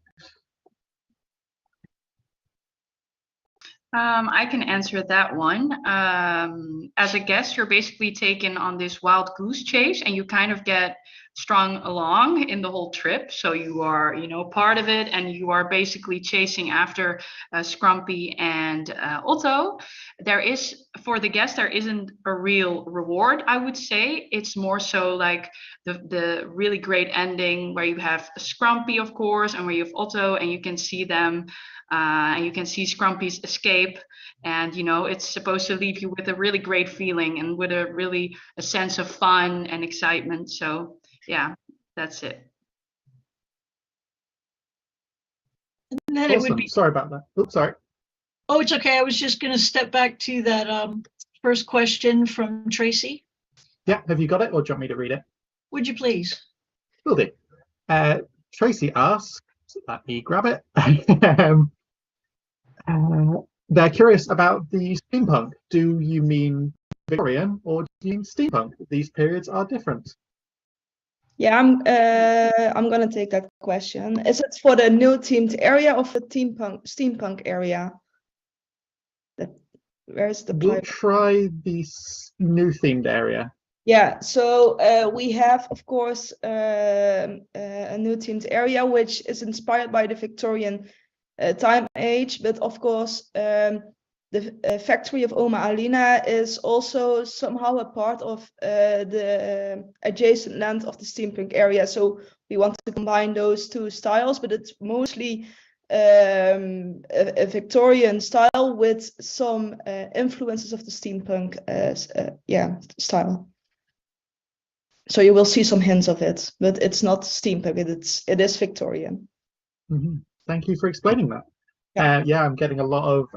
S10: I can answer that one. As a guest, you're basically taken on this wild goose chase and you kind of get strung along in the whole trip. So you are, part of it and you are basically chasing after Scrumpy and Otto. For the guest, there isn't a real reward, I would say. It's more so like the really great ending where you have Scrumpy, of course, and where you have Otto and you can see them. And you can see Scrumpy's escape, and it's supposed to leave you with a really great feeling and with a sense of fun and excitement. So yeah, that's it.
S1: And then
S8: Awesome.
S1: it would be.
S8: Sorry about that. Oops, sorry.
S1: Oh, it's okay. I was just going to step back to that first question from Tracy.
S8: Yeah, have you got it, or do you want me to read it?
S1: Would you please?
S8: Will do. Tracy asks, let me grab it. They're curious about the steampunk. Do you mean Victorian or do you mean steampunk? These periods are different.
S14: Yeah, I'm gonna take that question. Is it for the new themed area or for the steampunk area? Where's the
S8: We'll try this new themed area.
S14: Yeah, so we have, of course, a new themed area which is inspired by the Victorian time age, but of course the factory of Oma Alina is also somehow a part of the adjacent land of the steampunk area. So we want to combine those two styles, but it's mostly a Victorian style with some influences of the steampunk style. So you will see some hints of it, but it's not steampunk. It is Victorian.
S8: Mm-hmm. Thank you for explaining that. I'm getting a lot of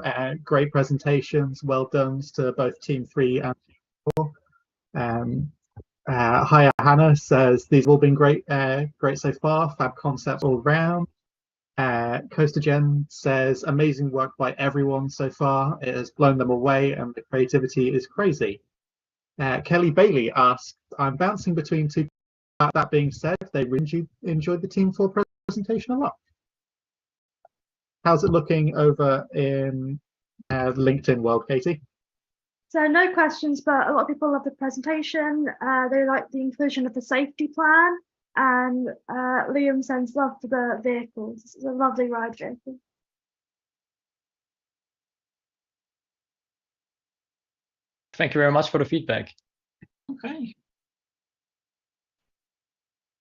S8: great presentations. Well done to both Team 3 and 4. Hiya Hannah says these have all been great so far. Fab concepts all round. Coaster Jen says amazing work by everyone so far. It has blown them away, and the creativity is crazy. Kelly Bailey asks, I'm bouncing between two. That being said, they really enjoyed the Team 4 presentation a lot. How's it looking over in LinkedIn world, Katie?
S9: So no questions, but a lot of people love the presentation. They like the inclusion of the safety plan, and Liam sends love to the vehicles. It's a lovely ride vehicle.
S13: Thank you very much for the feedback.
S1: Okay.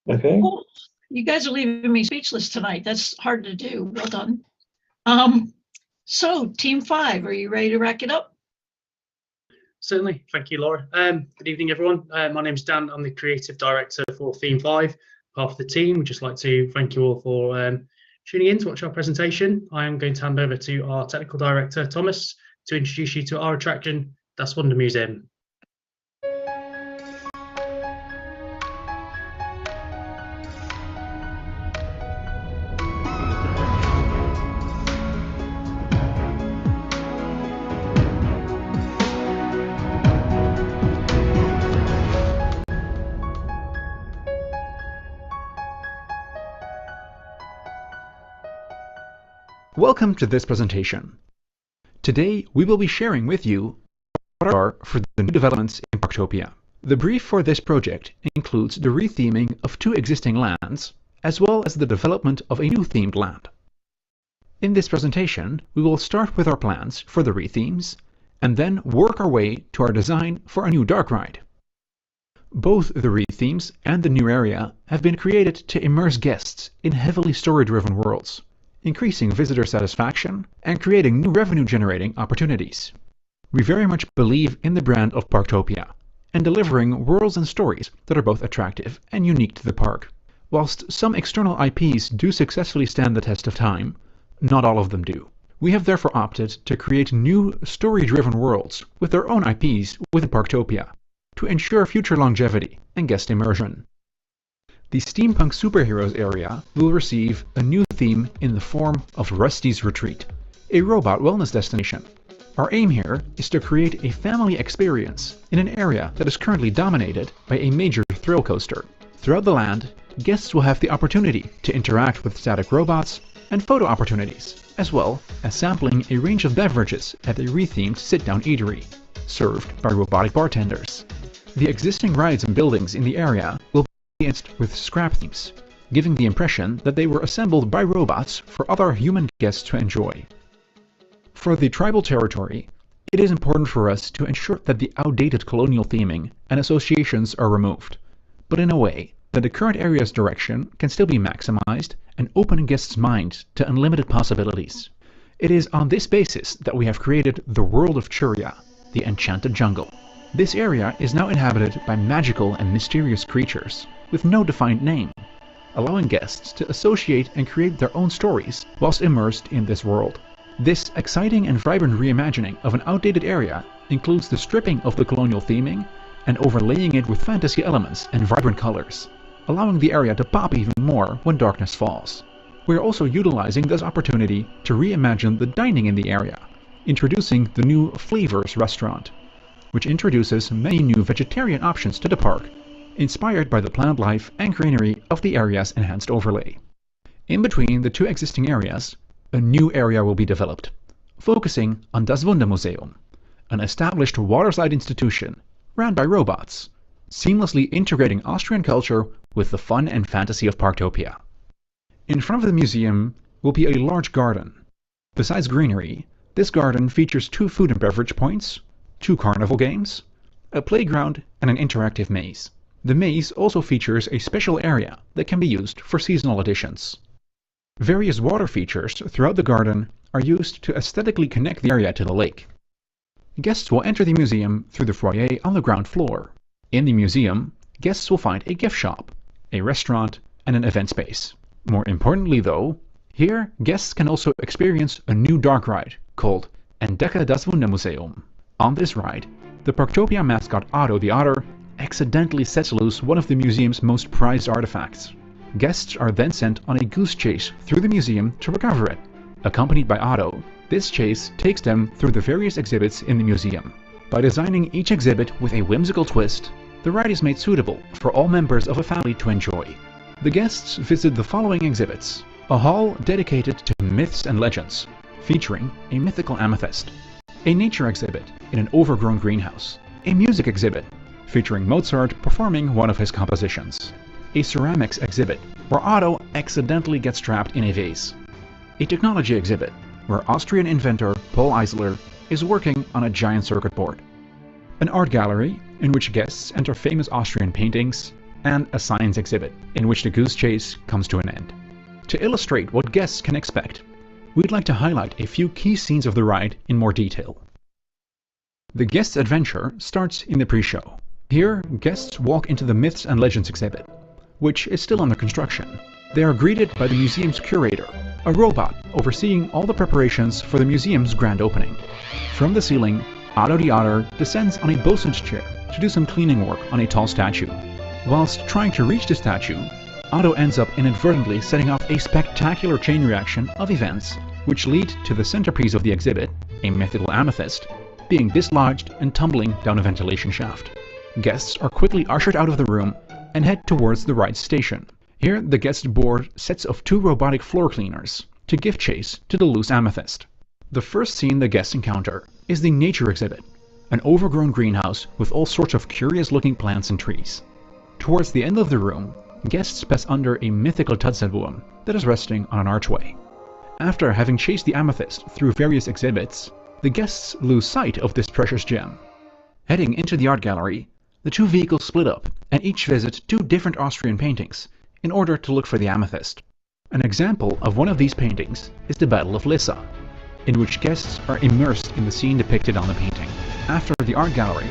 S2: Okay.
S1: Well, you guys are leaving me speechless tonight. That's hard to do. Well done. So Team 5, are you ready to rack it up?
S15: Certainly. Thank you, Laura. Good evening, everyone. My name's Dan. I'm the Creative Director for Theme 5. Half of the team, we'd just like to thank you all for tuning in to watch our presentation. I am going to hand over to our Technical Director, Thomas, to introduce you to our attraction, Das Wundermuseum.
S16: Welcome to this presentation. Today we will be sharing with you what are for the new developments in Parktopia. The brief for this project includes the retheming of 2 existing lands, as well as the development of a new themed land. In this presentation, we will start with our plans for the rethemes, and then work our way to our design for a new dark ride. Both the rethemes and the new area have been created to immerse guests in heavily story-driven worlds, increasing visitor satisfaction and creating new revenue-generating opportunities. We very much believe in the brand of Parktopia and delivering worlds and stories that are both attractive and unique to the park. Whilst some external IPs do successfully stand the test of time, not all of them do. We have therefore opted to create new story-driven worlds with their own IPs within Parktopia to ensure future longevity and guest immersion. The Steampunk Superheroes area will receive a new theme in the form of Rusty's Retreat, a robot wellness destination. Our aim here is to create a family experience in an area that is currently dominated by a major thrill coaster. Throughout the land, guests will have the opportunity to interact with static robots and photo opportunities, as well as sampling a range of beverages at a rethemed sit-down eatery, served by robotic bartenders. The existing rides and buildings in the area will be with scrap themes, giving the impression that they were assembled by robots for other human guests to enjoy. For the tribal territory, it is important for us to ensure that the outdated colonial theming and associations are removed, but in a way that the current area's direction can still be maximized and open guests' minds to unlimited possibilities. It is on this basis that we have created the world of Churia, the Enchanted Jungle. This area is now inhabited by magical and mysterious creatures with no defined name, allowing guests to associate and create their own stories whilst immersed in this world. This exciting and vibrant reimagining of an outdated area includes the stripping of the colonial theming and overlaying it with fantasy elements and vibrant colors, allowing the area to pop even more when darkness falls. We are also utilizing this opportunity to reimagine the dining in the area, introducing the new Flavors restaurant, which introduces many new vegetarian options to the park, inspired by the plant life and greenery of the area's enhanced overlay. In between the 2 existing areas, a new area will be developed, focusing on Das Wundermuseum, an established waterside institution ran by robots, seamlessly integrating Austrian culture with the fun and fantasy of Parktopia. In front of the museum will be a large garden. Besides greenery, this garden features 2 food and beverage points, 2 carnival games, a playground, and an interactive maze. The maze also features a special area that can be used for seasonal additions. Various water features throughout the garden are used to aesthetically connect the area to the lake. Guests will enter the museum through the foyer on the ground floor. In the museum, guests will find a gift shop, a restaurant, and an event space. More importantly though, here guests can also experience a new dark ride called Entdecke das Wundermuseum. On this ride, the Parktopia mascot Otto the Otter accidentally sets loose one of the museum's most prized artifacts. Guests are then sent on a goose chase through the museum to recover it. Accompanied by Otto, this chase takes them through the various exhibits in the museum. By designing each exhibit with a whimsical twist, the ride is made suitable for all members of a family to enjoy. The guests visit the following exhibits: a hall dedicated to myths and legends, featuring a mythical amethyst, a nature exhibit in an overgrown greenhouse, a music exhibit featuring Mozart performing one of his compositions, a ceramics exhibit where Otto accidentally gets trapped in a vase, a technology exhibit where Austrian inventor Paul Eisler is working on a giant circuit board, an art gallery in which guests enter famous Austrian paintings, and a science exhibit in which the goose chase comes to an end. To illustrate what guests can expect, we'd like to highlight a few key scenes of the ride in more detail. The guest's adventure starts in the pre-show. Here, guests walk into the Myths and Legends exhibit, which is still under construction. They are greeted by the museum's curator, a robot overseeing all the preparations for the museum's grand opening. From the ceiling, Otto the Otter descends on a bosun's chair to do some cleaning work on a tall statue. Whilst trying to reach the statue, Otto ends up inadvertently setting off a spectacular chain reaction of events which lead to the centerpiece of the exhibit, a mythical amethyst, being dislodged and tumbling down a ventilation shaft. Guests are quickly ushered out of the room and head towards the ride station. Here, the guests board sets of 2 robotic floor cleaners to give chase to the loose amethyst. The first scene the guests encounter is the nature exhibit, an overgrown greenhouse with all sorts of curious-looking plants and trees. Towards the end of the room, guests pass under a mythical Tatzelwurm that is resting on an archway. After having chased the amethyst through various exhibits, the guests lose sight of this precious gem. Heading into the art gallery, the 2 vehicles split up and each visit 2 different Austrian paintings in order to look for the amethyst. An example of one of these paintings is the Battle of Lissa, in which guests are immersed in the scene depicted on the painting. After the art gallery,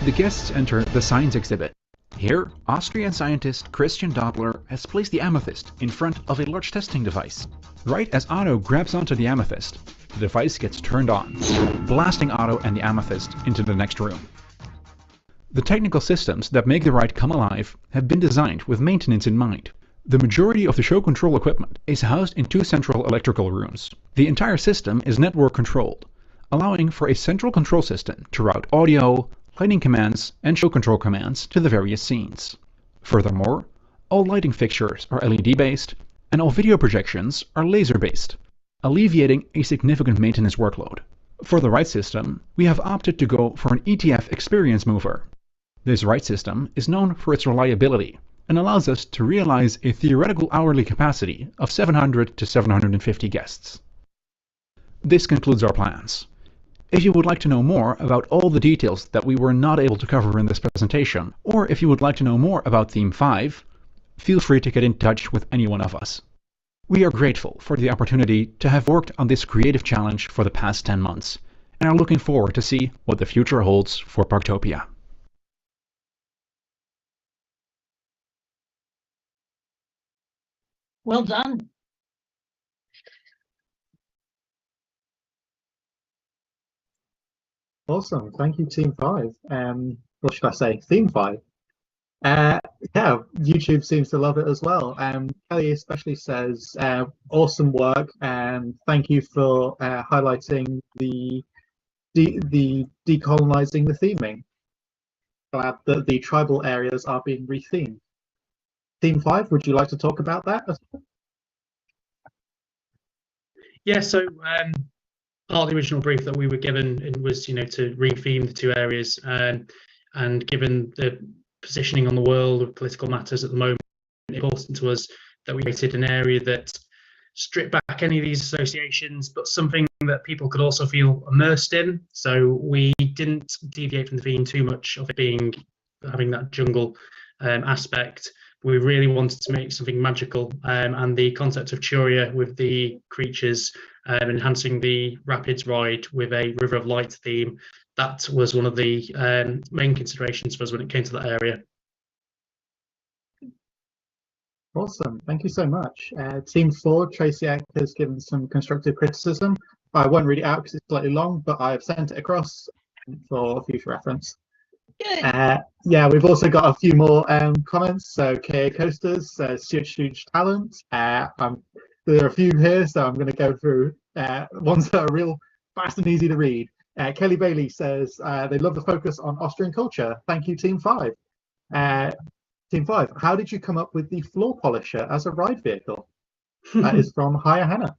S16: the guests enter the science exhibit. Here, Austrian scientist Christian Doppler has placed the amethyst in front of a large testing device. Right as Otto grabs onto the amethyst, the device gets turned on, blasting Otto and the amethyst into the next room. The technical systems that make the ride come alive have been designed with maintenance in mind. The majority of the show control equipment is housed in 2 central electrical rooms. The entire system is network controlled, allowing for a central control system to route audio, lighting commands, and show control commands to the various scenes. Furthermore, all lighting fixtures are LED-based, and all video projections are laser-based, alleviating a significant maintenance workload. For the ride system, we have opted to go for an ETF experience mover. This ride system is known for its reliability and allows us to realize a theoretical hourly capacity of 700 to 750 guests. This concludes our plans. If you would like to know more about all the details that we were not able to cover in this presentation, or if you would like to know more about Theme 5, feel free to get in touch with any one of us. We are grateful for the opportunity to have worked on this creative challenge for the past 10 months, and are looking forward to see what the future holds for Parktopia.
S1: Well done.
S8: Awesome. Thank you, Team 5. What should I say? Theme 5. Yeah, YouTube seems to love it as well. Kelly especially says, awesome work, and thank you for highlighting the decolonizing the theming. Glad that the tribal areas are being rethemed. Theme 5, would you like to talk about that?
S15: Yeah, so part of the original brief that we were given was, to retheme the 2 areas, and given the positioning on the world of political matters at the moment, it's important to us that we created an area that stripped back any of these associations, but something that people could also feel immersed in. So we didn't deviate from the theme too much of it having that jungle aspect. we really wanted to make something magical, and the concept of Churia with the creatures, enhancing the Rapids ride with a River of Light theme, that was one of the main considerations for us when it came to that area.
S8: Awesome, thank you so much. Team 4, Tracy Eck has given some constructive criticism. I won't read it out because it's slightly long, but I have sent it across for future reference. Yeah, we've also got a few more comments. So K.A. Coasters says huge talent. There are a few here, so I'm going to go through ones that are real fast and easy to read. Kelly Bailey says they love the focus on Austrian culture. Thank you, Team 5. Team 5, how did you come up with the floor polisher as a ride vehicle? That is from Haya Hannah.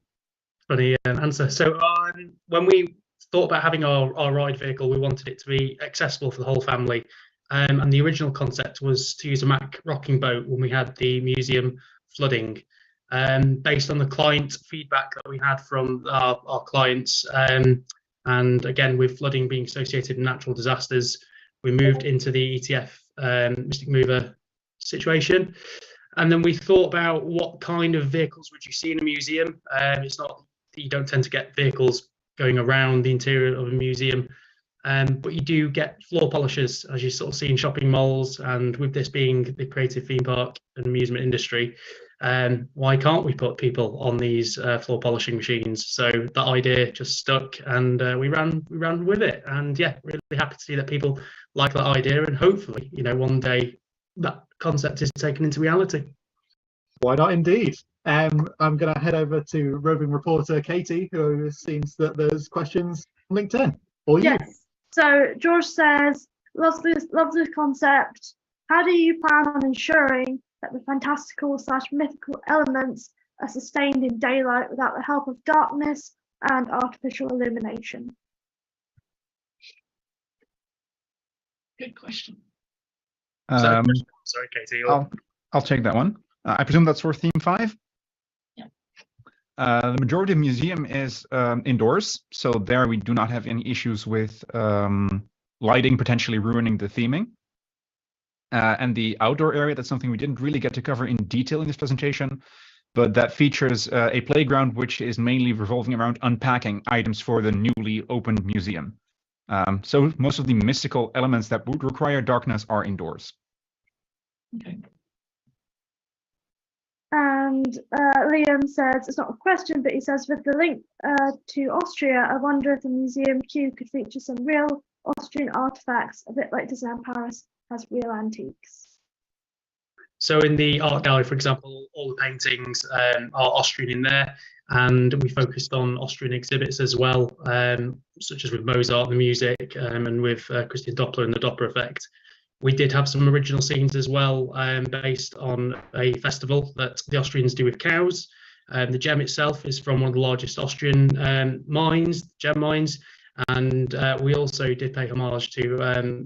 S15: Funny answer. So when we thought about having our ride vehicle, we wanted it to be accessible for the whole family. And the original concept was to use a Mack rocking boat when we had the museum flooding. Based on the client feedback that we had from our clients, and again, with flooding being associated with natural disasters, we moved into the ETF Mystic Mover situation. And then we thought about what kind of vehicles would you see in a museum. It's not, you don't tend to get vehicles going around the interior of a museum, but you do get floor polishers, as you sort of see in shopping malls. And with this being the creative theme park and amusement industry, why can't we put people on these floor polishing machines? So that idea just stuck, and we ran with it. And yeah, really happy to see that people like that idea, and hopefully, you know, one day that concept is taken into reality.
S8: Why not, indeed. I'm going to head over to roving reporter Katie, who seems that there's questions on LinkedIn. Or you.
S9: Yes. So George says, loves this concept. How do you plan on ensuring that the fantastical/mythical elements are sustained in daylight without the help of darkness and artificial illumination?
S1: Good question.
S15: Sorry, Katie.
S16: I'll take that one. I presume that's for Theme 5?
S1: Yeah.
S16: The majority of the museum is indoors, so there we do not have any issues with lighting potentially ruining the theming. And the outdoor area, that's something we didn't really get to cover in detail in this presentation, but that features a playground which is mainly revolving around unpacking items for the newly opened museum. So most of the mystical elements that would require darkness are indoors.
S1: Okay.
S9: And Liam says, it's not a question, but he says, with the link to Austria, I wonder if the museum queue could feature some real Austrian artifacts, a bit like Disneyland Paris has real antiques.
S15: So in the art gallery, for example, all the paintings are Austrian in there, and we focused on Austrian exhibits as well, such as with Mozart, the music, and with Christian Doppler and the Doppler effect. We did have some original scenes as well, based on a festival that the Austrians do with cows. The gem itself is from one of the largest Austrian mines, gem mines, and we also did pay homage to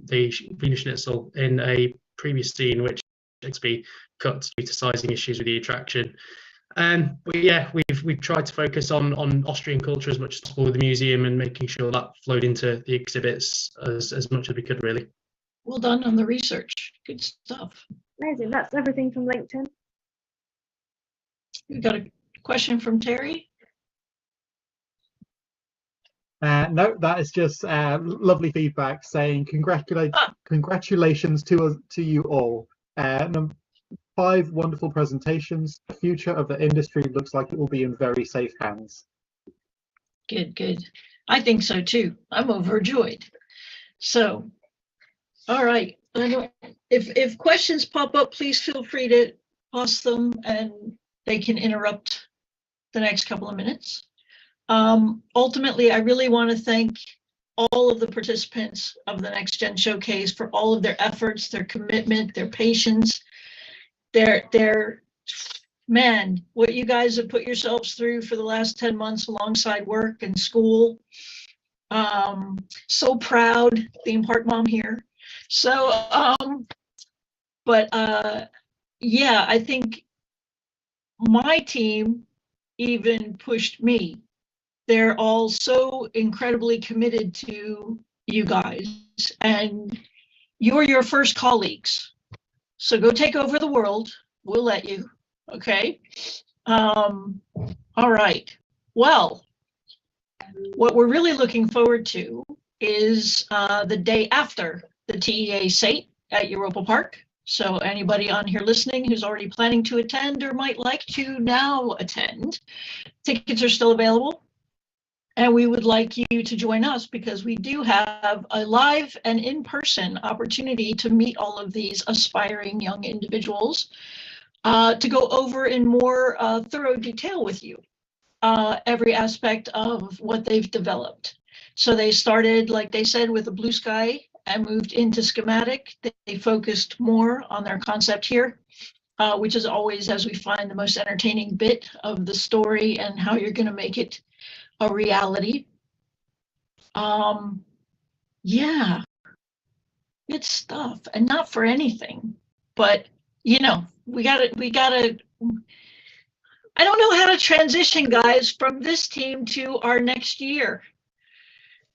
S15: the Wiener Schnitzel in a previous scene, which had to be cut due to sizing issues with the attraction. But yeah, we've tried to focus on Austrian culture as much as possible with the museum, and making sure that flowed into the exhibits as much as we could, really.
S1: Well done on the research. Good stuff.
S9: Amazing. That's everything from LinkedIn.
S1: We got a question from Terry.
S8: No, that is just lovely feedback saying congratulations to you all. 5 wonderful presentations. The future of the industry looks like it will be in very safe hands.
S1: Good. I think so too. I'm overjoyed. So, all right. If questions pop up, please feel free to post them, and they can interrupt the next couple of minutes. Ultimately, I really want to thank all of the participants of the NextGen Showcase for all of their efforts, their commitment, their patience, their man, what you guys have put yourselves through for the last 10 months alongside work and school. So proud, theme park mom here. So, yeah, I think my team even pushed me. They're all so incredibly committed to you guys, and you're your first colleagues. So go take over the world, We'll let you. Okay. All right. Well, what we're really looking forward to is the day after the TEA SATE at Europa Park. So anybody on here listening who's already planning to attend or might like to now attend, tickets are still available. And we would like you to join us because we do have a live and in-person opportunity to meet all of these aspiring young individuals to go over in more thorough detail with you every aspect of what they've developed. So they started, like they said, with a blue sky and moved into schematic. They focused more on their concept here, which is always, as we find, the most entertaining bit of the story and how you're going to make it a reality. Yeah, good stuff, and not for anything, but we gotta. I don't know how to transition, guys, from this team to our next year,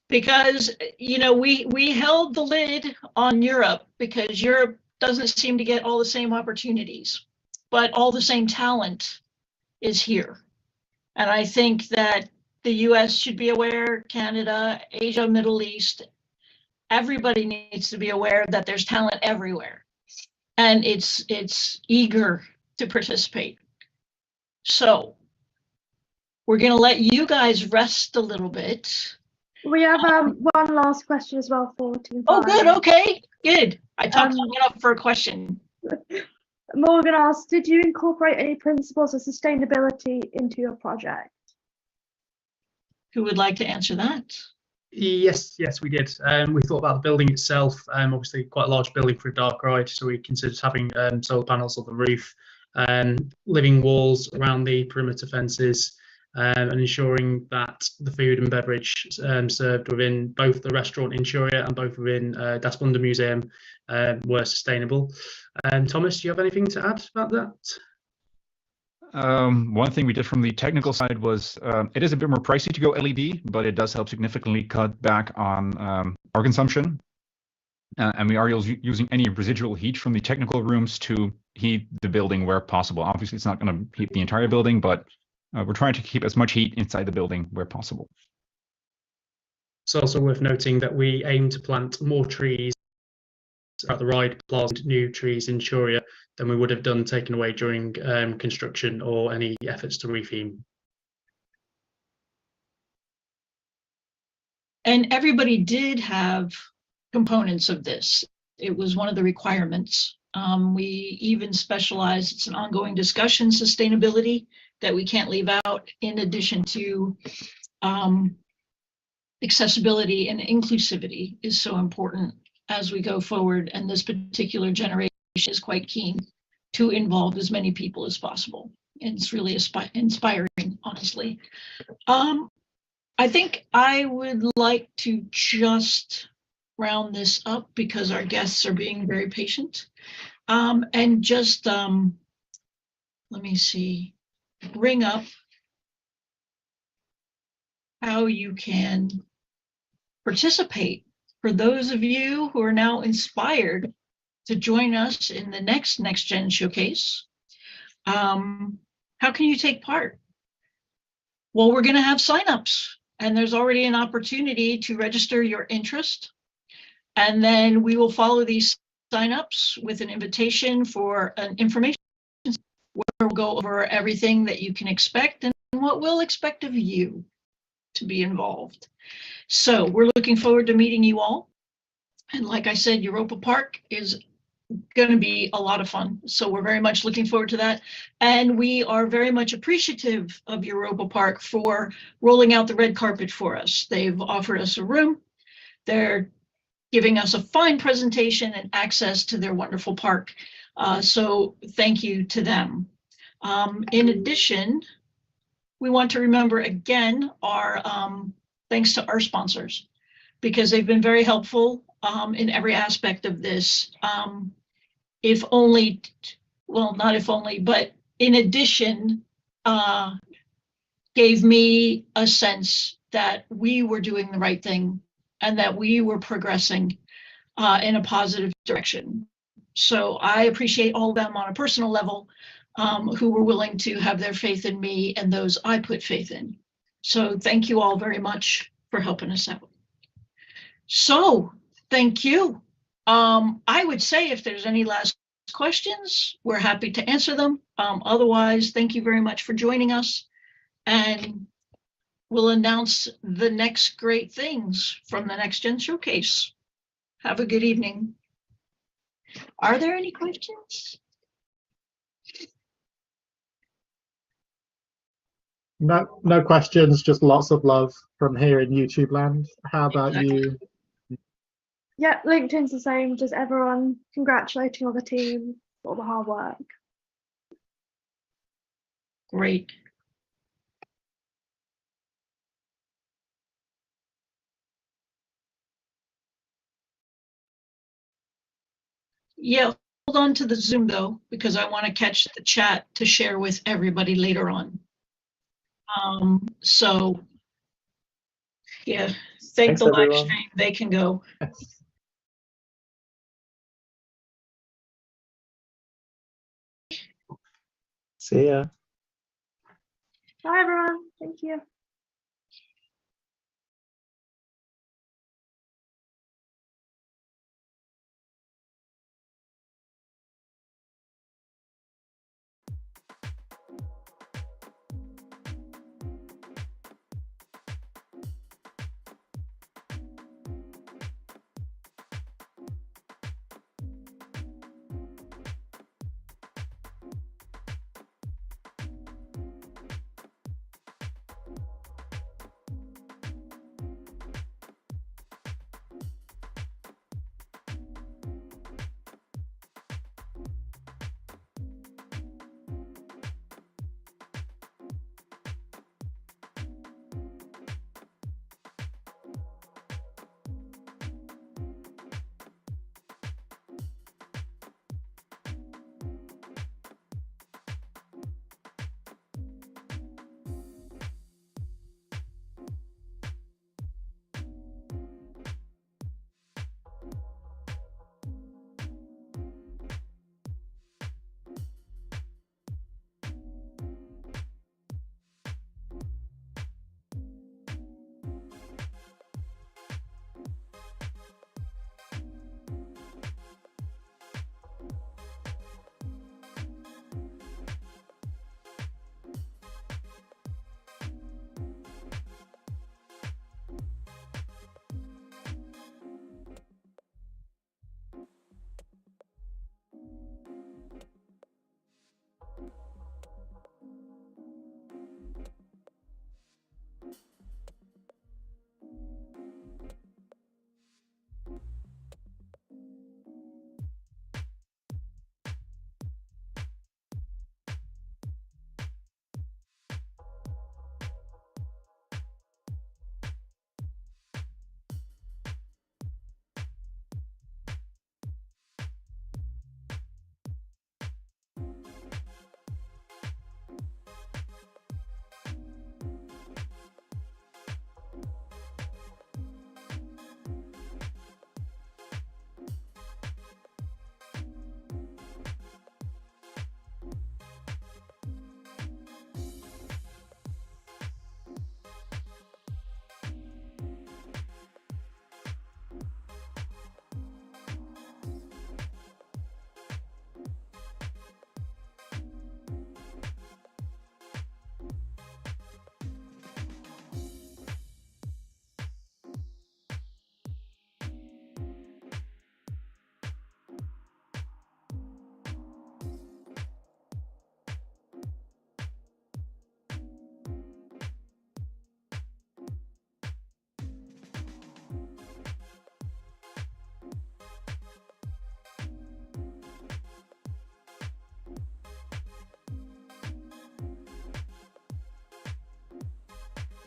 S1: because we held the lid on Europe because Europe doesn't seem to get all the same opportunities, but all the same talent is here, and I think that the US should be aware, Canada, Asia, Middle East, everybody needs to be aware that there's talent everywhere. And it's eager to participate. So we're going to let you guys rest a little bit.
S9: We have one last question as well for Team 5.
S1: Oh, good. Okay, good. I talked someone up for a question.
S9: Morgan asked, did you incorporate any principles of sustainability into your project?
S1: Who would like to answer that?
S15: Yes, we did. We thought about the building itself. Obviously, quite a large building for a dark ride, so we considered having solar panels on the roof, living walls around the perimeter fences, and ensuring that the food and beverage served within both the restaurant in Shuria and both within Das Wunder Museum were sustainable. Thomas, do you have anything to add about that?
S16: One thing we did from the technical side was it is a bit more pricey to go LED, but it does help significantly cut back on power consumption. And we are using any residual heat from the technical rooms to heat the building where possible. Obviously, it's not going to heat the entire building, but we're trying to keep as much heat inside the building where possible.
S15: It's also worth noting that we aim to plant more trees at the ride plaza, new trees in Shuria, than we would have done taken away during construction or any efforts to retheme.
S1: And everybody did have components of this. It was one of the requirements. We even specialize, it's an ongoing discussion, sustainability, that we can't leave out, in addition to accessibility and inclusivity is so important as we go forward. And this particular generation is quite keen to involve as many people as possible. And it's really inspiring, honestly. I think I would like to just round this up because our guests are being very patient. And just, let me see, bring up how you can participate. For those of you who are now inspired to join us in the NextGen Showcase, how can you take part? Well, we're going to have signups, and there's already an opportunity to register your interest. And then we will follow these signups with an invitation for an information where we'll go over everything that you can expect and what we'll expect of you to be involved. So we're looking forward to meeting you all. And like I said, Europa Park is going to be a lot of fun. So we're very much looking forward to that. And we are very much appreciative of Europa Park for rolling out the red carpet for us. They've offered us a room. They're giving us a fine presentation and access to their wonderful park. So thank you to them. In addition, we want to remember again our thanks to our sponsors, because they've been very helpful in every aspect of this. If only, well, not if only, but in addition, gave me a sense that we were doing the right thing and that we were progressing in a positive direction. So I appreciate all of them on a personal level who were willing to have their faith in me and those I put faith in. So thank you all very much for helping us out. So thank you. I would say if there's any last questions, we're happy to answer them. Otherwise, thank you very much for joining us. And we'll announce the next great things from the NextGen Showcase. Have a good evening. Are there any questions?
S8: No questions, just lots of love from here in YouTube land. How about you?
S9: Yeah, LinkedIn's the same, just everyone congratulating all the team for all the hard work.
S1: Great. Yeah, hold on to the Zoom though, because I want to catch the chat to share with everybody later on. So yeah, thank the live stream, they can go.
S2: See ya.
S9: Bye everyone, thank you.